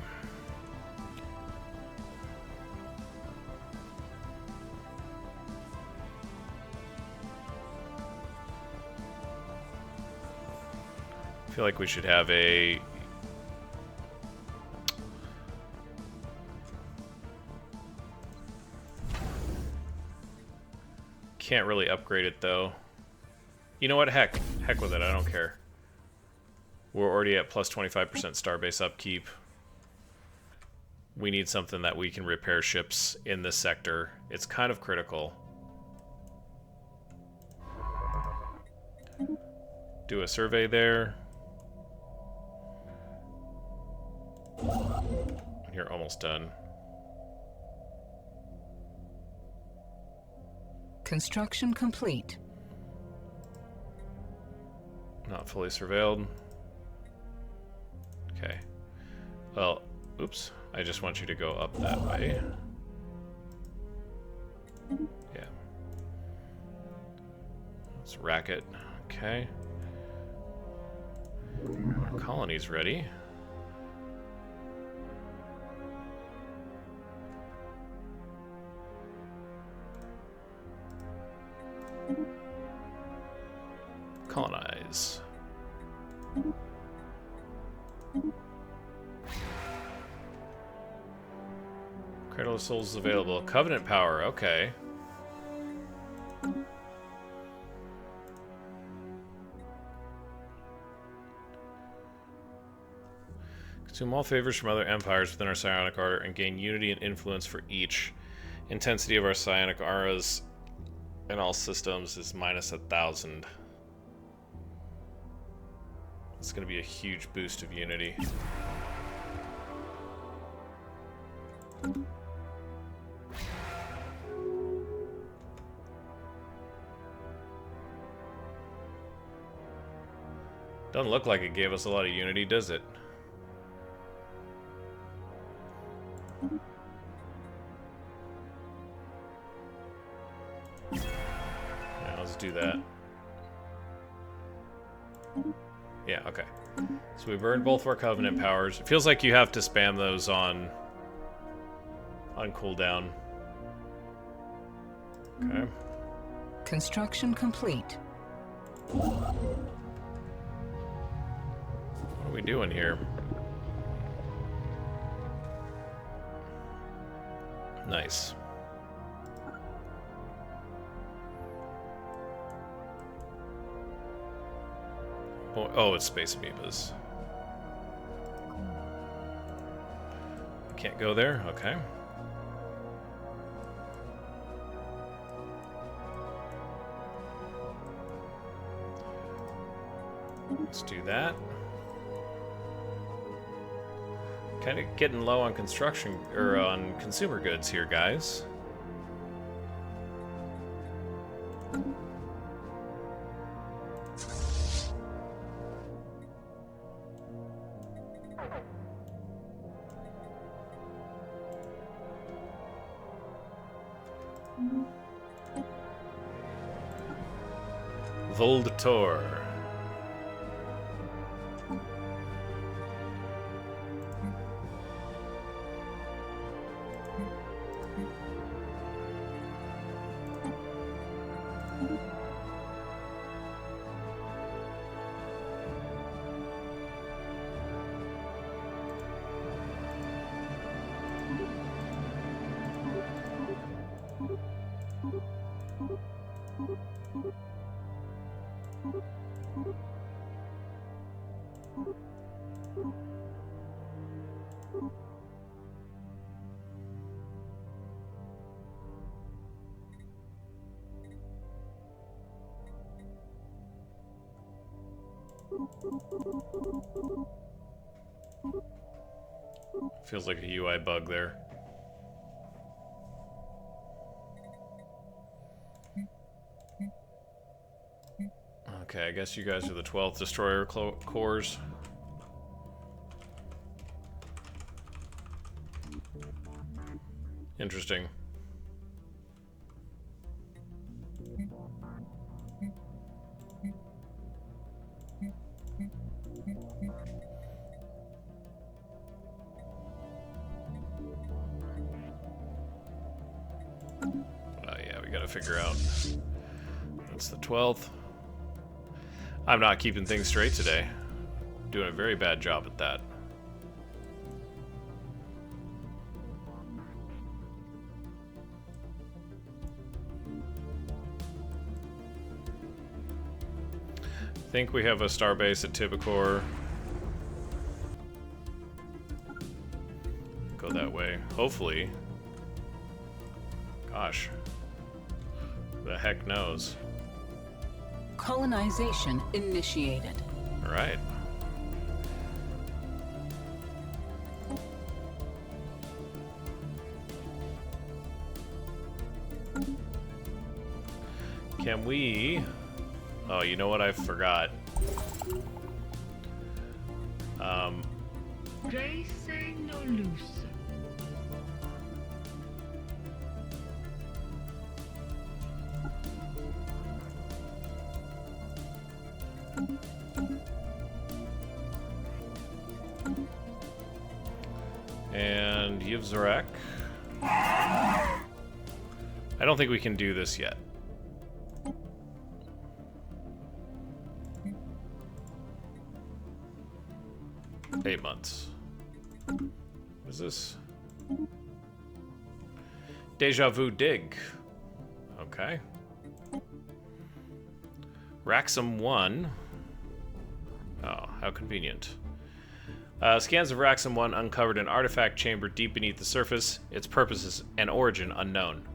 I feel like we should have a... Can't really upgrade it, though. You know what? Heck with it. I don't care. We're already at plus 25% starbase upkeep. We need something that we can repair ships in this sector. It's kind of critical. do a survey there. You're almost done. Construction complete. Not fully surveilled. Okay. Well, oops. I just want you to go up that way. Yeah. Let's rack it. Okay. Our colony's ready. Colonize. Cradle of Souls is available. Covenant power, okay. Consume all favors from other empires within our psionic aura and gain unity and influence for each. Intensity of our psionic auras in all systems is minus 1,000. It's going to be a huge boost of unity. Doesn't look like it gave us a lot of unity, does it? Yeah, let's do that. Yeah, okay. So we burned both of our Covenant powers. It feels like you have to spam those on cooldown. Okay. Construction complete. What are we doing here? Nice. Oh, it's space amoebas. Can't go there? Okay. Let's do that. Kind of getting low on construction, or on consumer goods here, guys. Voldator. Feels like a UI bug there. Okay, I guess you guys are the 12th Destroyer cores. Interesting. Yeah, we gotta figure out. That's the 12th. I'm not keeping things straight today. Doing a very bad job at that. I think we have a starbase at Tibicor. Go that way. Hopefully. Gosh. Who the heck knows? Colonization initiated. All right. Can we... Oh, you know what? I forgot. No loose. And Yvzarek. I don't think we can do this yet. Eight months. What is this? Deja vu dig. Okay. Wraxum 1. Oh, how convenient. Scans of Wraxum 1 uncovered an artifact chamber deep beneath the surface, its purposes and origin unknown.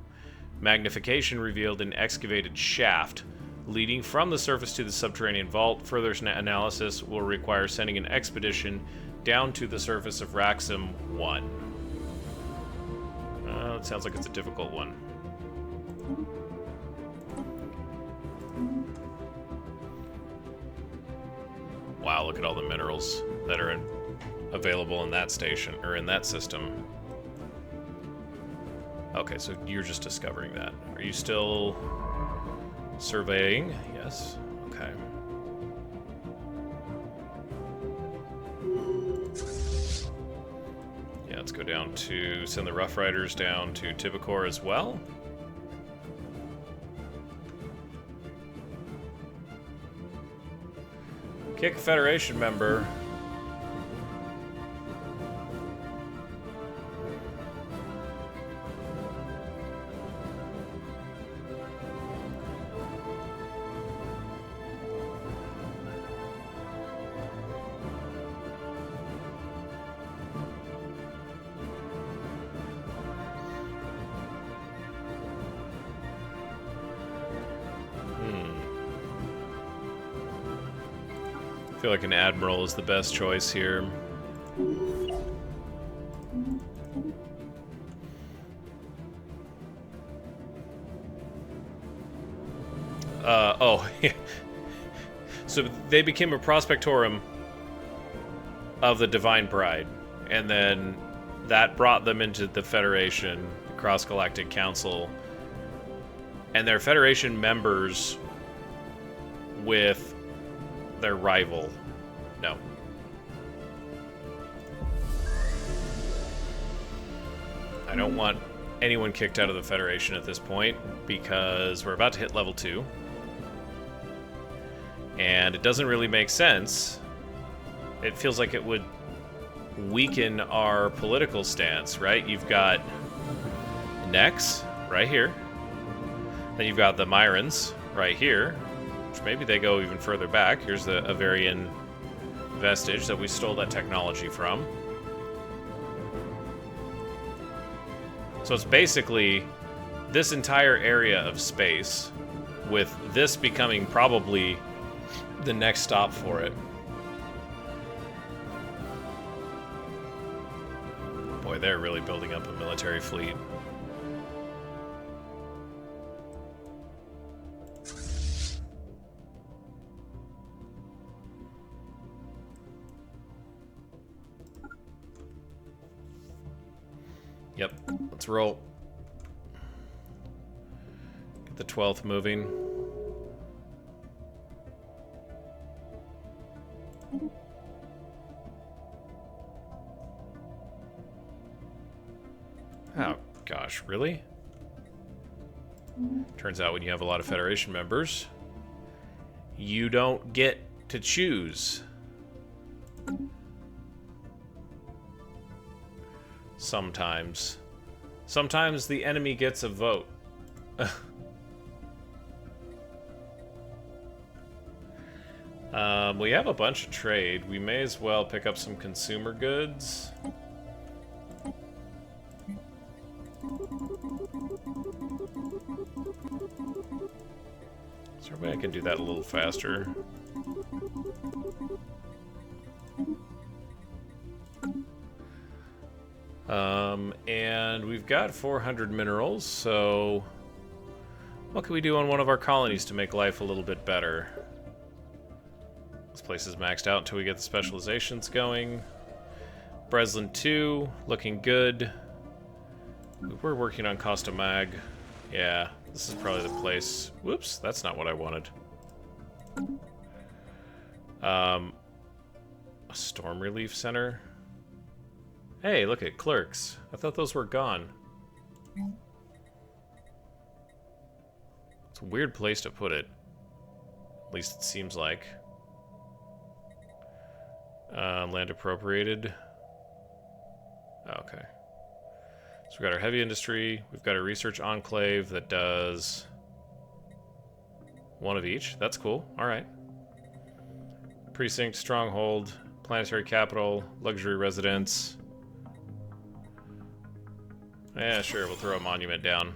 Magnification revealed an excavated shaft leading from the surface to the subterranean vault. Further analysis will require sending an expedition down to the surface of Wraxum 1. It sounds like it's a difficult one. Wow, look at all the minerals that are available in that station, or in that system. Okay, so you're just discovering that. Are you still surveying? Yes. Okay. Yeah, let's go down to... send the Rough Riders down to Tibicor as well. Kick a Federation member. I feel like an admiral is the best choice here. Oh, yeah. So they became a Prospectorium of the Divine Pryde, and then that brought them into the Federation, the Cross-Galactic Council, and they're Federation members with their rival. No. I don't want anyone kicked out of the Federation at this point, because we're about to hit level 2. And it doesn't really make sense. It feels like it would weaken our political stance, right? You've got Nex right here. Then you've got the Myrans right here, which maybe they go even further back. Here's the Avarian vestige that we stole that technology from. So it's basically this entire area of space, with this becoming probably the next stop for it. Boy, they're really building up a military fleet. Yep, let's roll. Get the 12th moving. Oh, gosh, really? Turns out when you have a lot of Federation members, you don't get to choose. Sometimes. Sometimes the enemy gets a vote. We have a bunch of trade. We may as well pick up some consumer goods. Is there a way I can do that a little faster. And we've got 400 minerals, so what can we do on one of our colonies to make life a little bit better? This place is maxed out until we get the specializations going. Breslin 2, looking good. We're working on Costa Mag. Yeah, this is probably the place. Whoops, that's not what I wanted. A storm relief center. Hey, look at clerks. I thought those were gone. It's a weird place to put it. At least it seems like. Land appropriated. Okay. So we've got our heavy industry. We've got a research enclave that does one of each. That's cool. All right. Precinct, stronghold, planetary capital, luxury residence. Yeah, sure, we'll throw a monument down.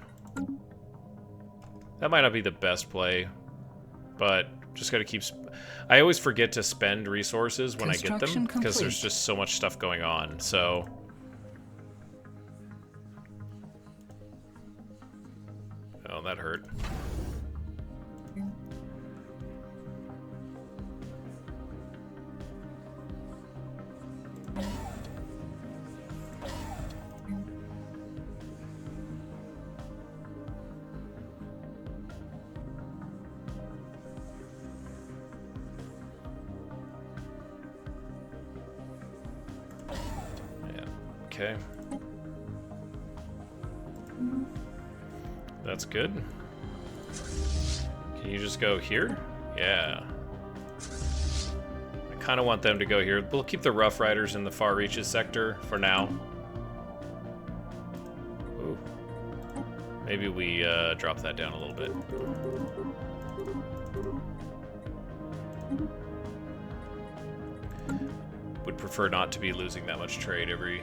That might not be the best play, but just gotta keep... I always forget to spend resources when I get them, because there's just so much stuff going on, so... Oh, that hurt. Okay. That's good. Can you just go here? Yeah. I kind of want them to go here. We'll keep the Rough Riders in the Far Reaches sector for now. Ooh. Maybe we drop that down a little bit. Would prefer not to be losing that much trade every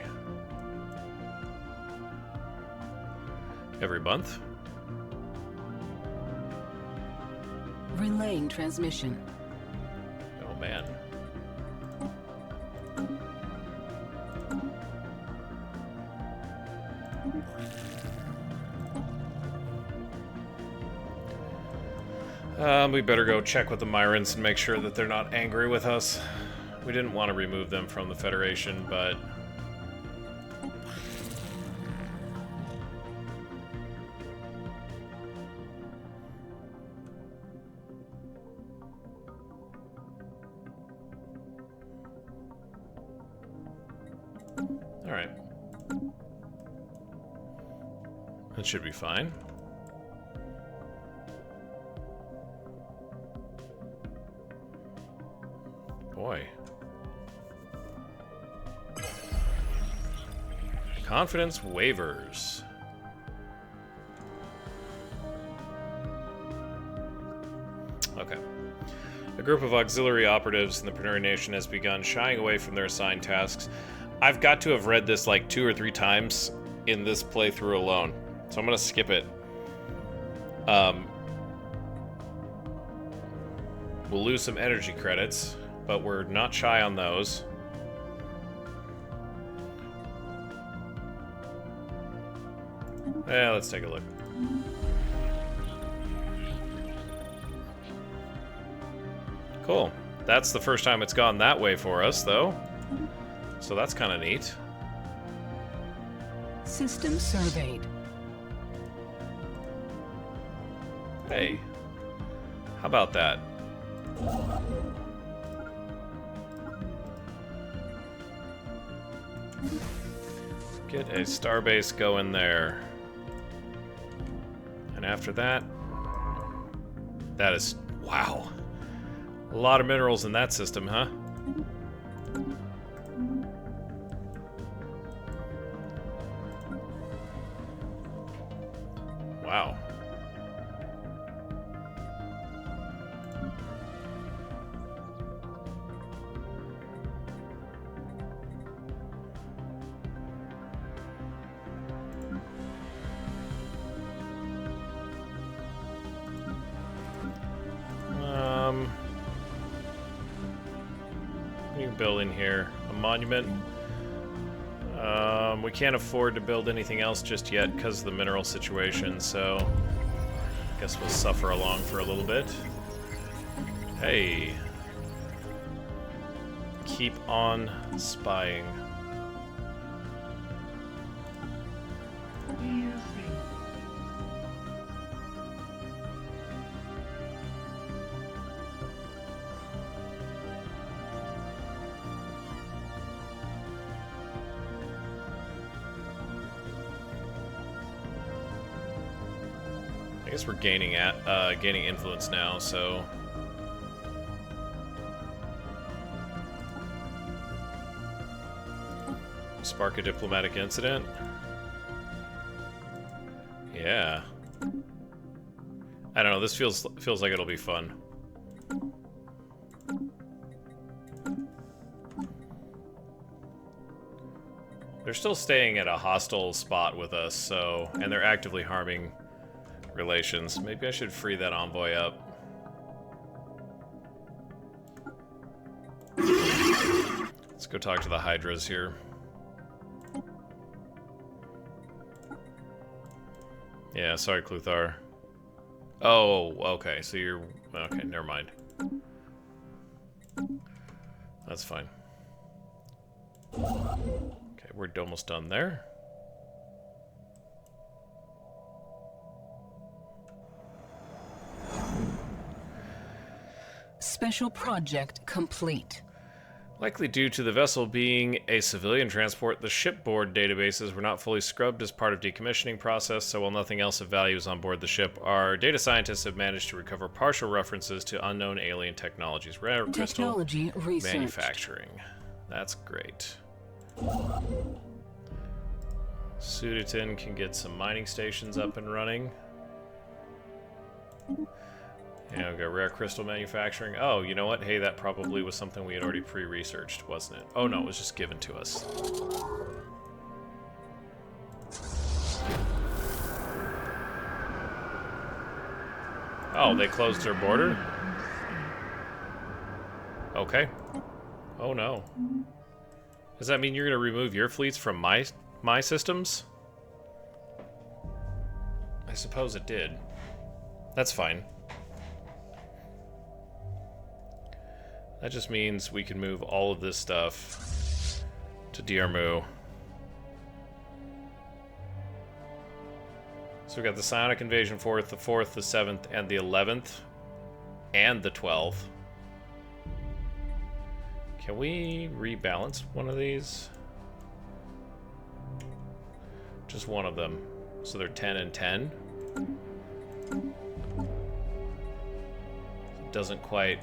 month. Relaying transmission. Oh man. We better go check with the Myrans and make sure that they're not angry with us. We didn't want to remove them from the Federation, but... Alright. That should be fine. Boy. Confidence waivers. Okay. A group of auxiliary operatives in the Prenuri Nation has begun shying away from their assigned tasks. I've got to have read this like 2 or 3 times in this playthrough alone, so I'm gonna skip it. We'll lose some energy credits, but we're not shy on those. Yeah, let's take a look. Cool. That's the first time it's gone that way for us, though. So that's kind of neat. System surveyed. Hey. How about that? Get a starbase going there. And after that... That is... Wow. A lot of minerals in that system, huh? Wow. building here? A monument? We can't afford to build anything else just yet because of the mineral situation, so I guess we'll suffer along for a little bit. Hey. Keep on spying. I guess we're gaining influence now, so spark a diplomatic incident. Yeah. I don't know, this feels like it'll be fun. They're still staying at a hostile spot with us, so, and they're actively harming relations. Maybe I should free that envoy up. Let's go talk to the Hydras here. Yeah, sorry, Cluthar. Oh, okay, so you're... Okay, never mind. That's fine. Okay, we're almost done there. Special project complete. Likely due to the vessel being a civilian transport, the shipboard databases were not fully scrubbed as part of decommissioning process, so while nothing else of value is on board the ship, our data scientists have managed to recover partial references to unknown alien technologies. Rare crystal Technology research. manufacturing. That's great. Sudatin can get some mining stations up and running. Yeah, we've got rare crystal manufacturing. Oh, you know what? Hey, that probably was something we had already pre-researched, wasn't it? Oh no, it was just given to us. Oh, they closed their border? Okay. Oh no. Does that mean you're gonna remove your fleets from my systems? I suppose it did. That's fine. That just means we can move all of this stuff to Diarmu. So we got the Psionic Invasion 4th, the 4th, the 7th, and the 11th. And the 12th. Can we rebalance one of these? Just one of them. So they're 10 and 10. It doesn't quite...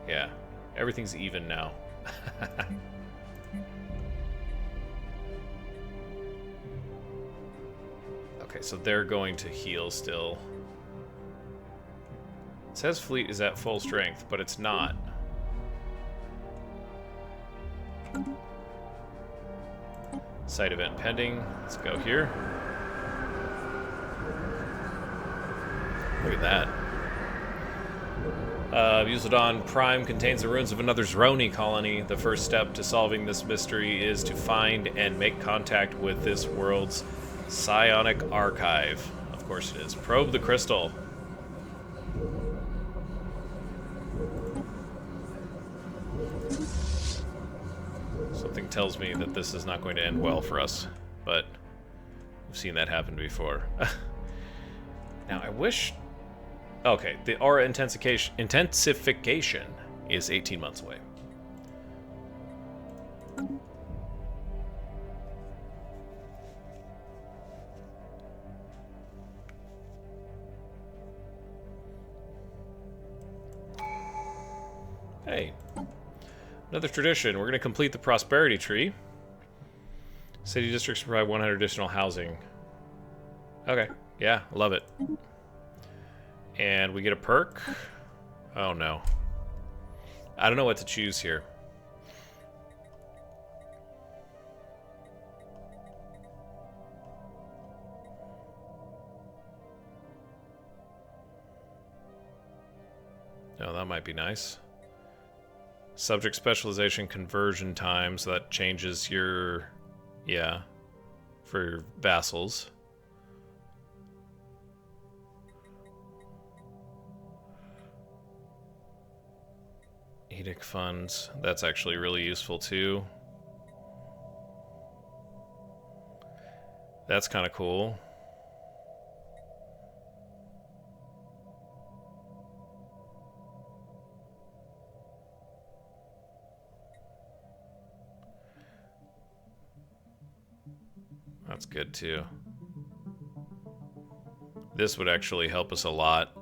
Yeah, everything's even now. Okay, so they're going to heal still. It says fleet is at full strength, but it's not. Site event pending. Let's go here. Look at that. Divine Pryde contains the ruins of another Zroni colony. The first step to solving this mystery is to find and make contact with this world's psionic archive. Of course it is. Probe the crystal. Something tells me that this is not going to end well for us, but we've seen that happen before. Now, I wish... Okay, the aura intensification is 18 months away. Hey, another tradition. We're going to complete the prosperity tree. City districts provide 100 additional housing. Okay, yeah, love it. And we get a perk. Oh no. I don't know what to choose here. No, that might be nice. Subject specialization conversion time, so that changes your... Yeah. For your vassals. Edict funds. That's actually really useful too. That's kind of cool. That's good too. This would actually help us a lot.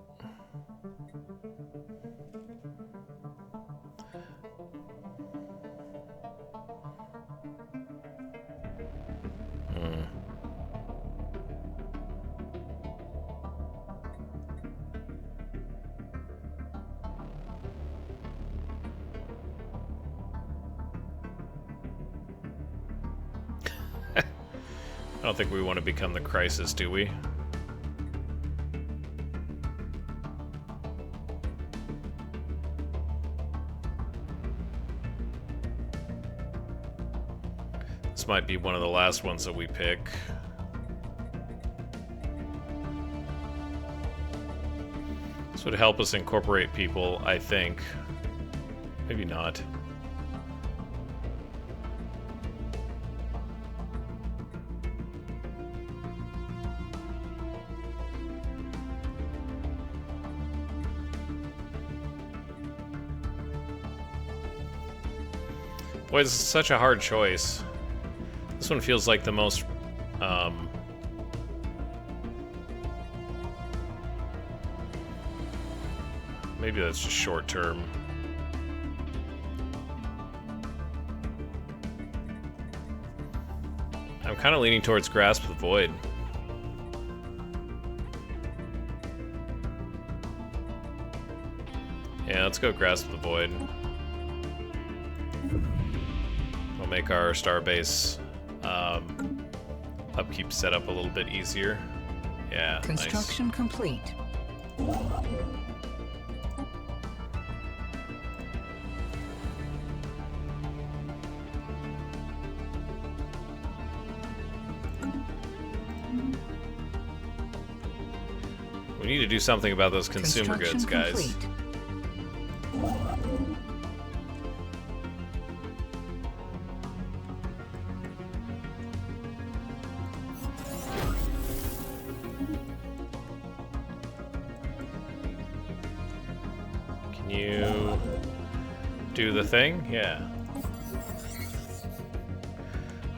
I don't think we want to become the crisis, do we? This might be one of the last ones that we pick. This would help us incorporate people, I think. Maybe not. Boy, this is such a hard choice. This one feels like the most, maybe that's just short term. I'm kind of leaning towards Grasp the Void. Yeah, let's go Grasp the Void. We'll make our starbase upkeep setup a little bit easier. Yeah, Construction nice. complete. We need to do something about those consumer goods, guys. Complete. Can you do the thing? Yeah.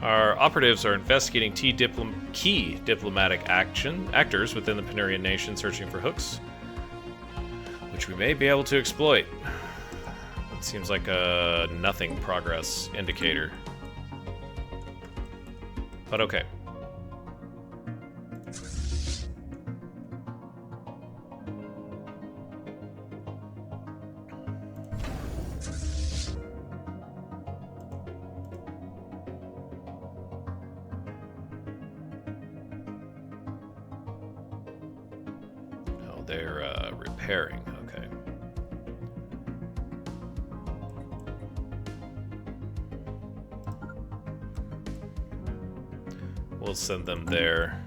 Our operatives are investigating key diplomatic actors within the Penurian nation, searching for hooks, which we may be able to exploit. It seems like a nothing progress indicator. But okay. They're repairing, okay. We'll send them there.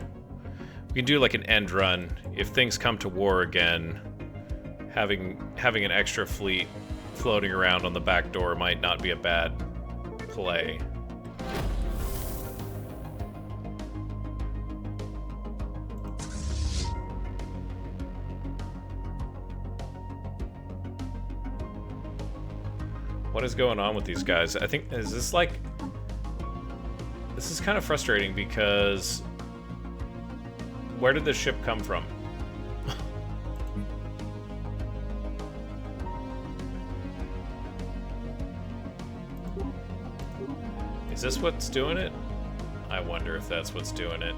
We can do like an end run. If things come to war again, having an extra fleet floating around on the back door might not be a bad play. What is going on with these guys? I think, is this like... This is kind of frustrating because... Where did this ship come from? Is this what's doing it? I wonder if that's what's doing it.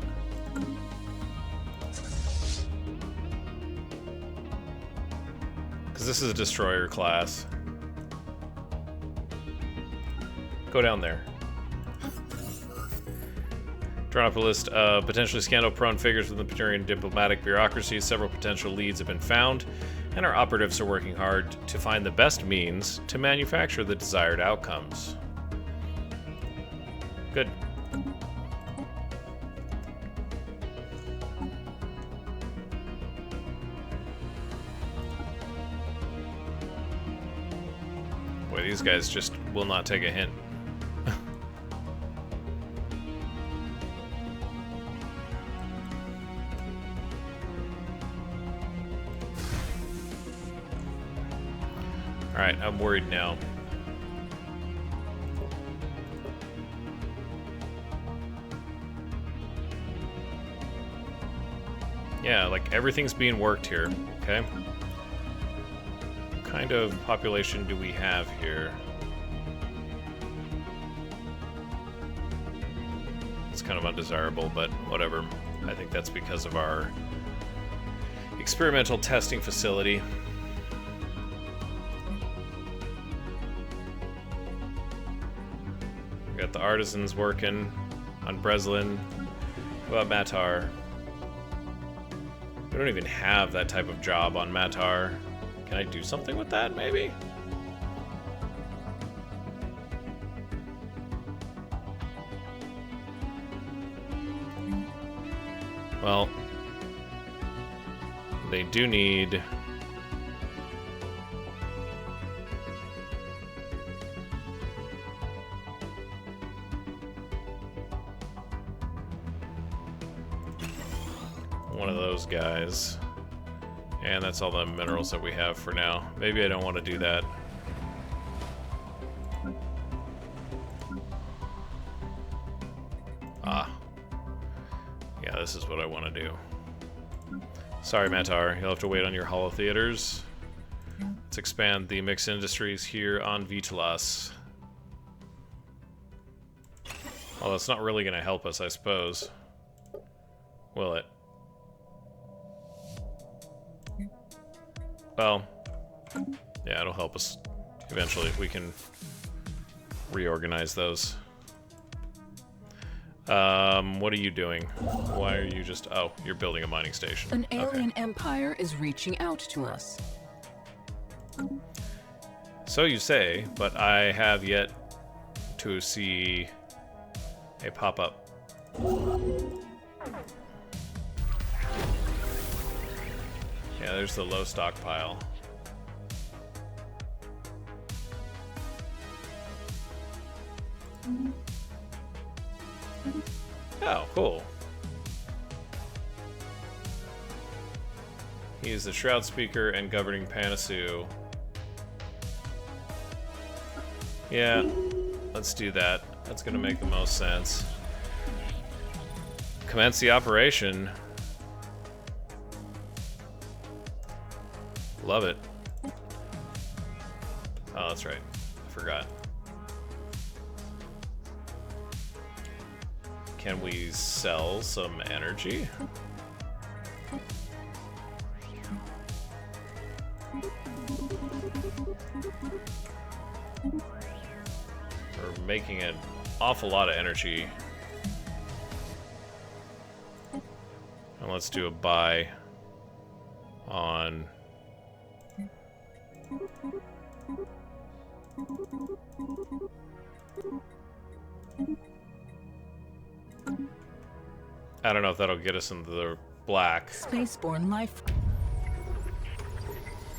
Because this is a destroyer class. Go down there. Drawn up a list of potentially scandal-prone figures within the Penurian diplomatic bureaucracy. Several potential leads have been found. and our operatives are working hard to find the best means to manufacture the desired outcomes. Good. Boy, these guys just will not take a hint. Alright, I'm worried now. Yeah, like everything's being worked here, okay? What kind of population do we have here? It's kind of undesirable, but whatever. I think that's because of our experimental testing facility. We got the artisans working on Breslin. What about Matar? We don't even have that type of job on Matar. Can I do something with that, maybe? Well, they do need... one of those guys. And that's all the minerals that we have for now. Maybe I don't want to do that. Ah. Yeah, this is what I want to do. Sorry, Matar. You'll have to wait on your holo theaters. Let's expand the mixed industries here on Vitalas. Well, that's not really going to help us, I suppose. Will it? Well, yeah, it'll help us eventually. We can reorganize those. What are you doing? Why are you just... Oh, you're building a mining station. An alien empire is reaching out to us. So you say, but I have yet to see a pop-up. Yeah, there's the low stockpile. Oh, cool. He is the Shroud Speaker and Governing Panasu. Yeah, let's do that. That's gonna make the most sense. Commence the operation. Love it. Oh, that's right. I forgot. Can we sell some energy? We're making an awful lot of energy. And let's do a buy on... I don't know if that'll get us into the black. Spaceborne life.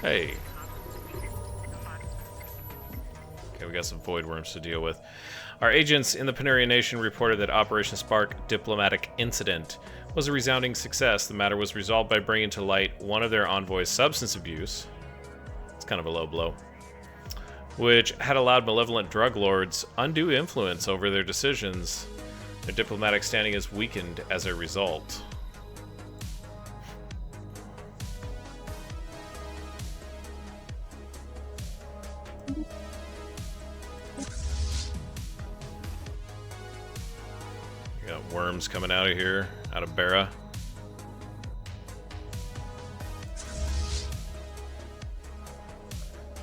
Hey. Okay, we got some void worms to deal with. Our agents in the Panarian Nation reported that Operation Spark Diplomatic Incident was a resounding success. The matter was resolved by bringing to light one of their envoys' substance abuse. It's kind of a low blow. Which had allowed malevolent drug lords undue influence over their decisions. Their diplomatic standing is weakened as a result. You got worms coming out of here, out of Barra.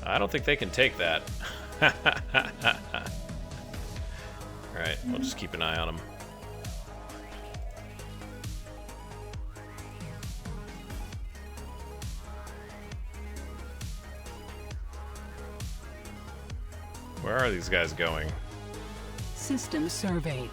I don't think they can take that. Alright, we'll just keep an eye on them. Where are these guys going? System surveyed.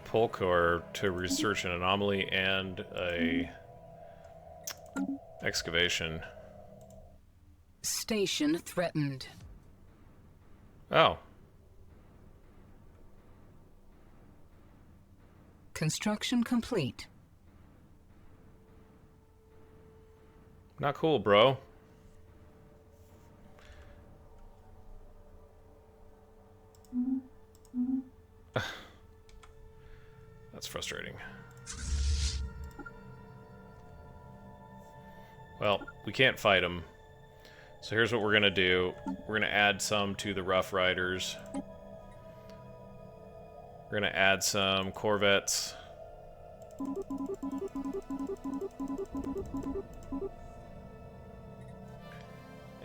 Pull core to research an anomaly and a excavation. Station threatened. Oh. Construction complete. Not cool, bro. That's frustrating. Well, we can't fight them. So here's what we're going to do. We're going to add some to the Rough Riders. We're going to add some Corvettes.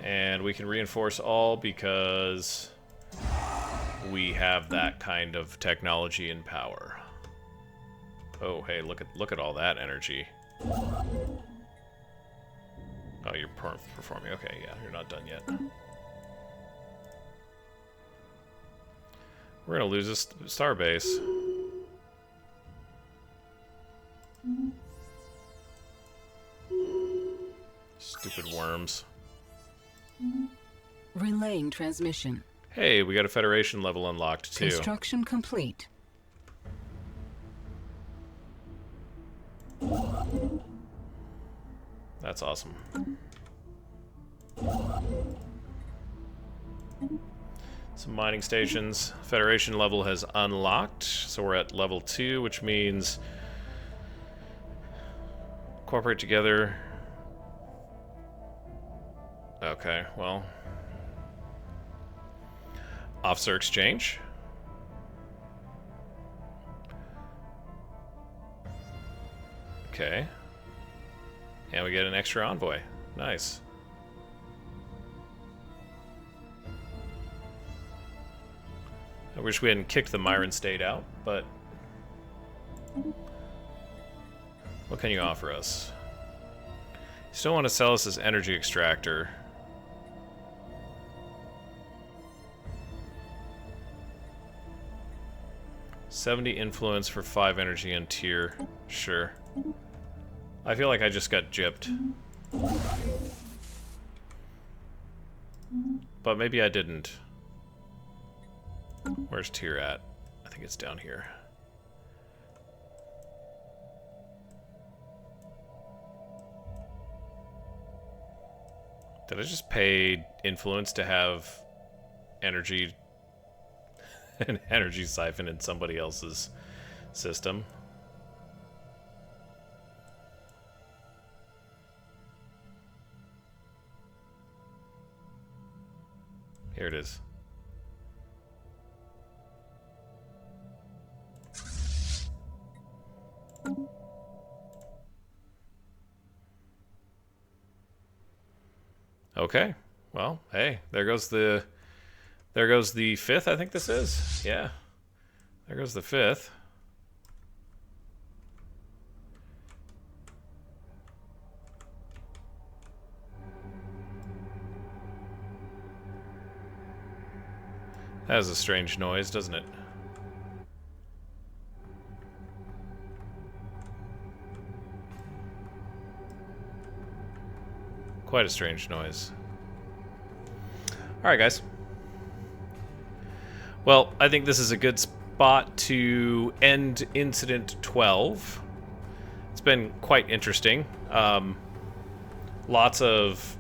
And we can reinforce all because we have that kind of technology and power. Oh, hey, look at all that energy. Oh, you're performing. Okay, yeah, you're not done yet. We're gonna lose this star base. Stupid worms. Relaying transmission. Hey, we got a Federation level unlocked, too. Construction complete. That's awesome. Some mining stations. Federation level has unlocked, so we're at level 2, which means cooperate together. Okay, well. Officer exchange. Okay. And we get an extra envoy. Nice. I wish we hadn't kicked the Myron State out, but what can you offer us? You still want to sell us this energy extractor. $70 influence for 5 energy and tier. Sure. I feel like I just got gypped. But maybe I didn't. Where's tier at? I think it's down here. Did I just pay influence to have energy, an energy siphon in somebody else's system? Here it is. Okay. Well, hey, there goes the 5th, I think this is. Yeah. There goes the 5th. That has a strange noise, doesn't it? Quite a strange noise. Alright, guys. Well, I think this is a good spot to end Incident 12. It's been quite interesting. Lots of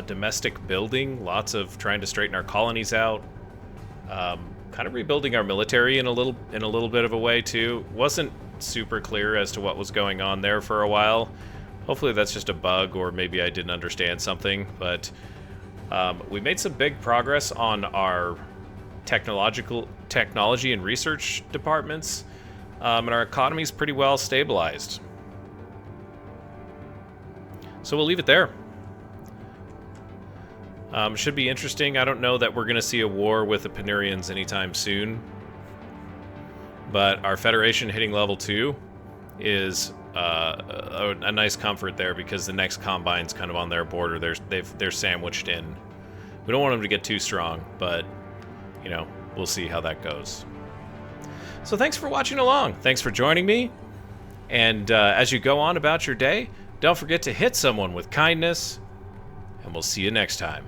domestic building, lots of trying to straighten our colonies out. Kind of rebuilding our military in a little bit of a way too. Wasn't super clear as to what was going on there for a while. Hopefully that's just a bug, or maybe I didn't understand something. But we made some big progress on our technology and research departments, and our economy's pretty well stabilized. So we'll leave it there. Should be interesting. I don't know that we're going to see a war with the Penurians anytime soon. But our Federation hitting level 2 is a nice comfort there, because the next Combine's kind of on their border. They're sandwiched in. We don't want them to get too strong, but, you know, we'll see how that goes. So thanks for watching along. Thanks for joining me. And as you go on about your day, don't forget to hit someone with kindness, and we'll see you next time.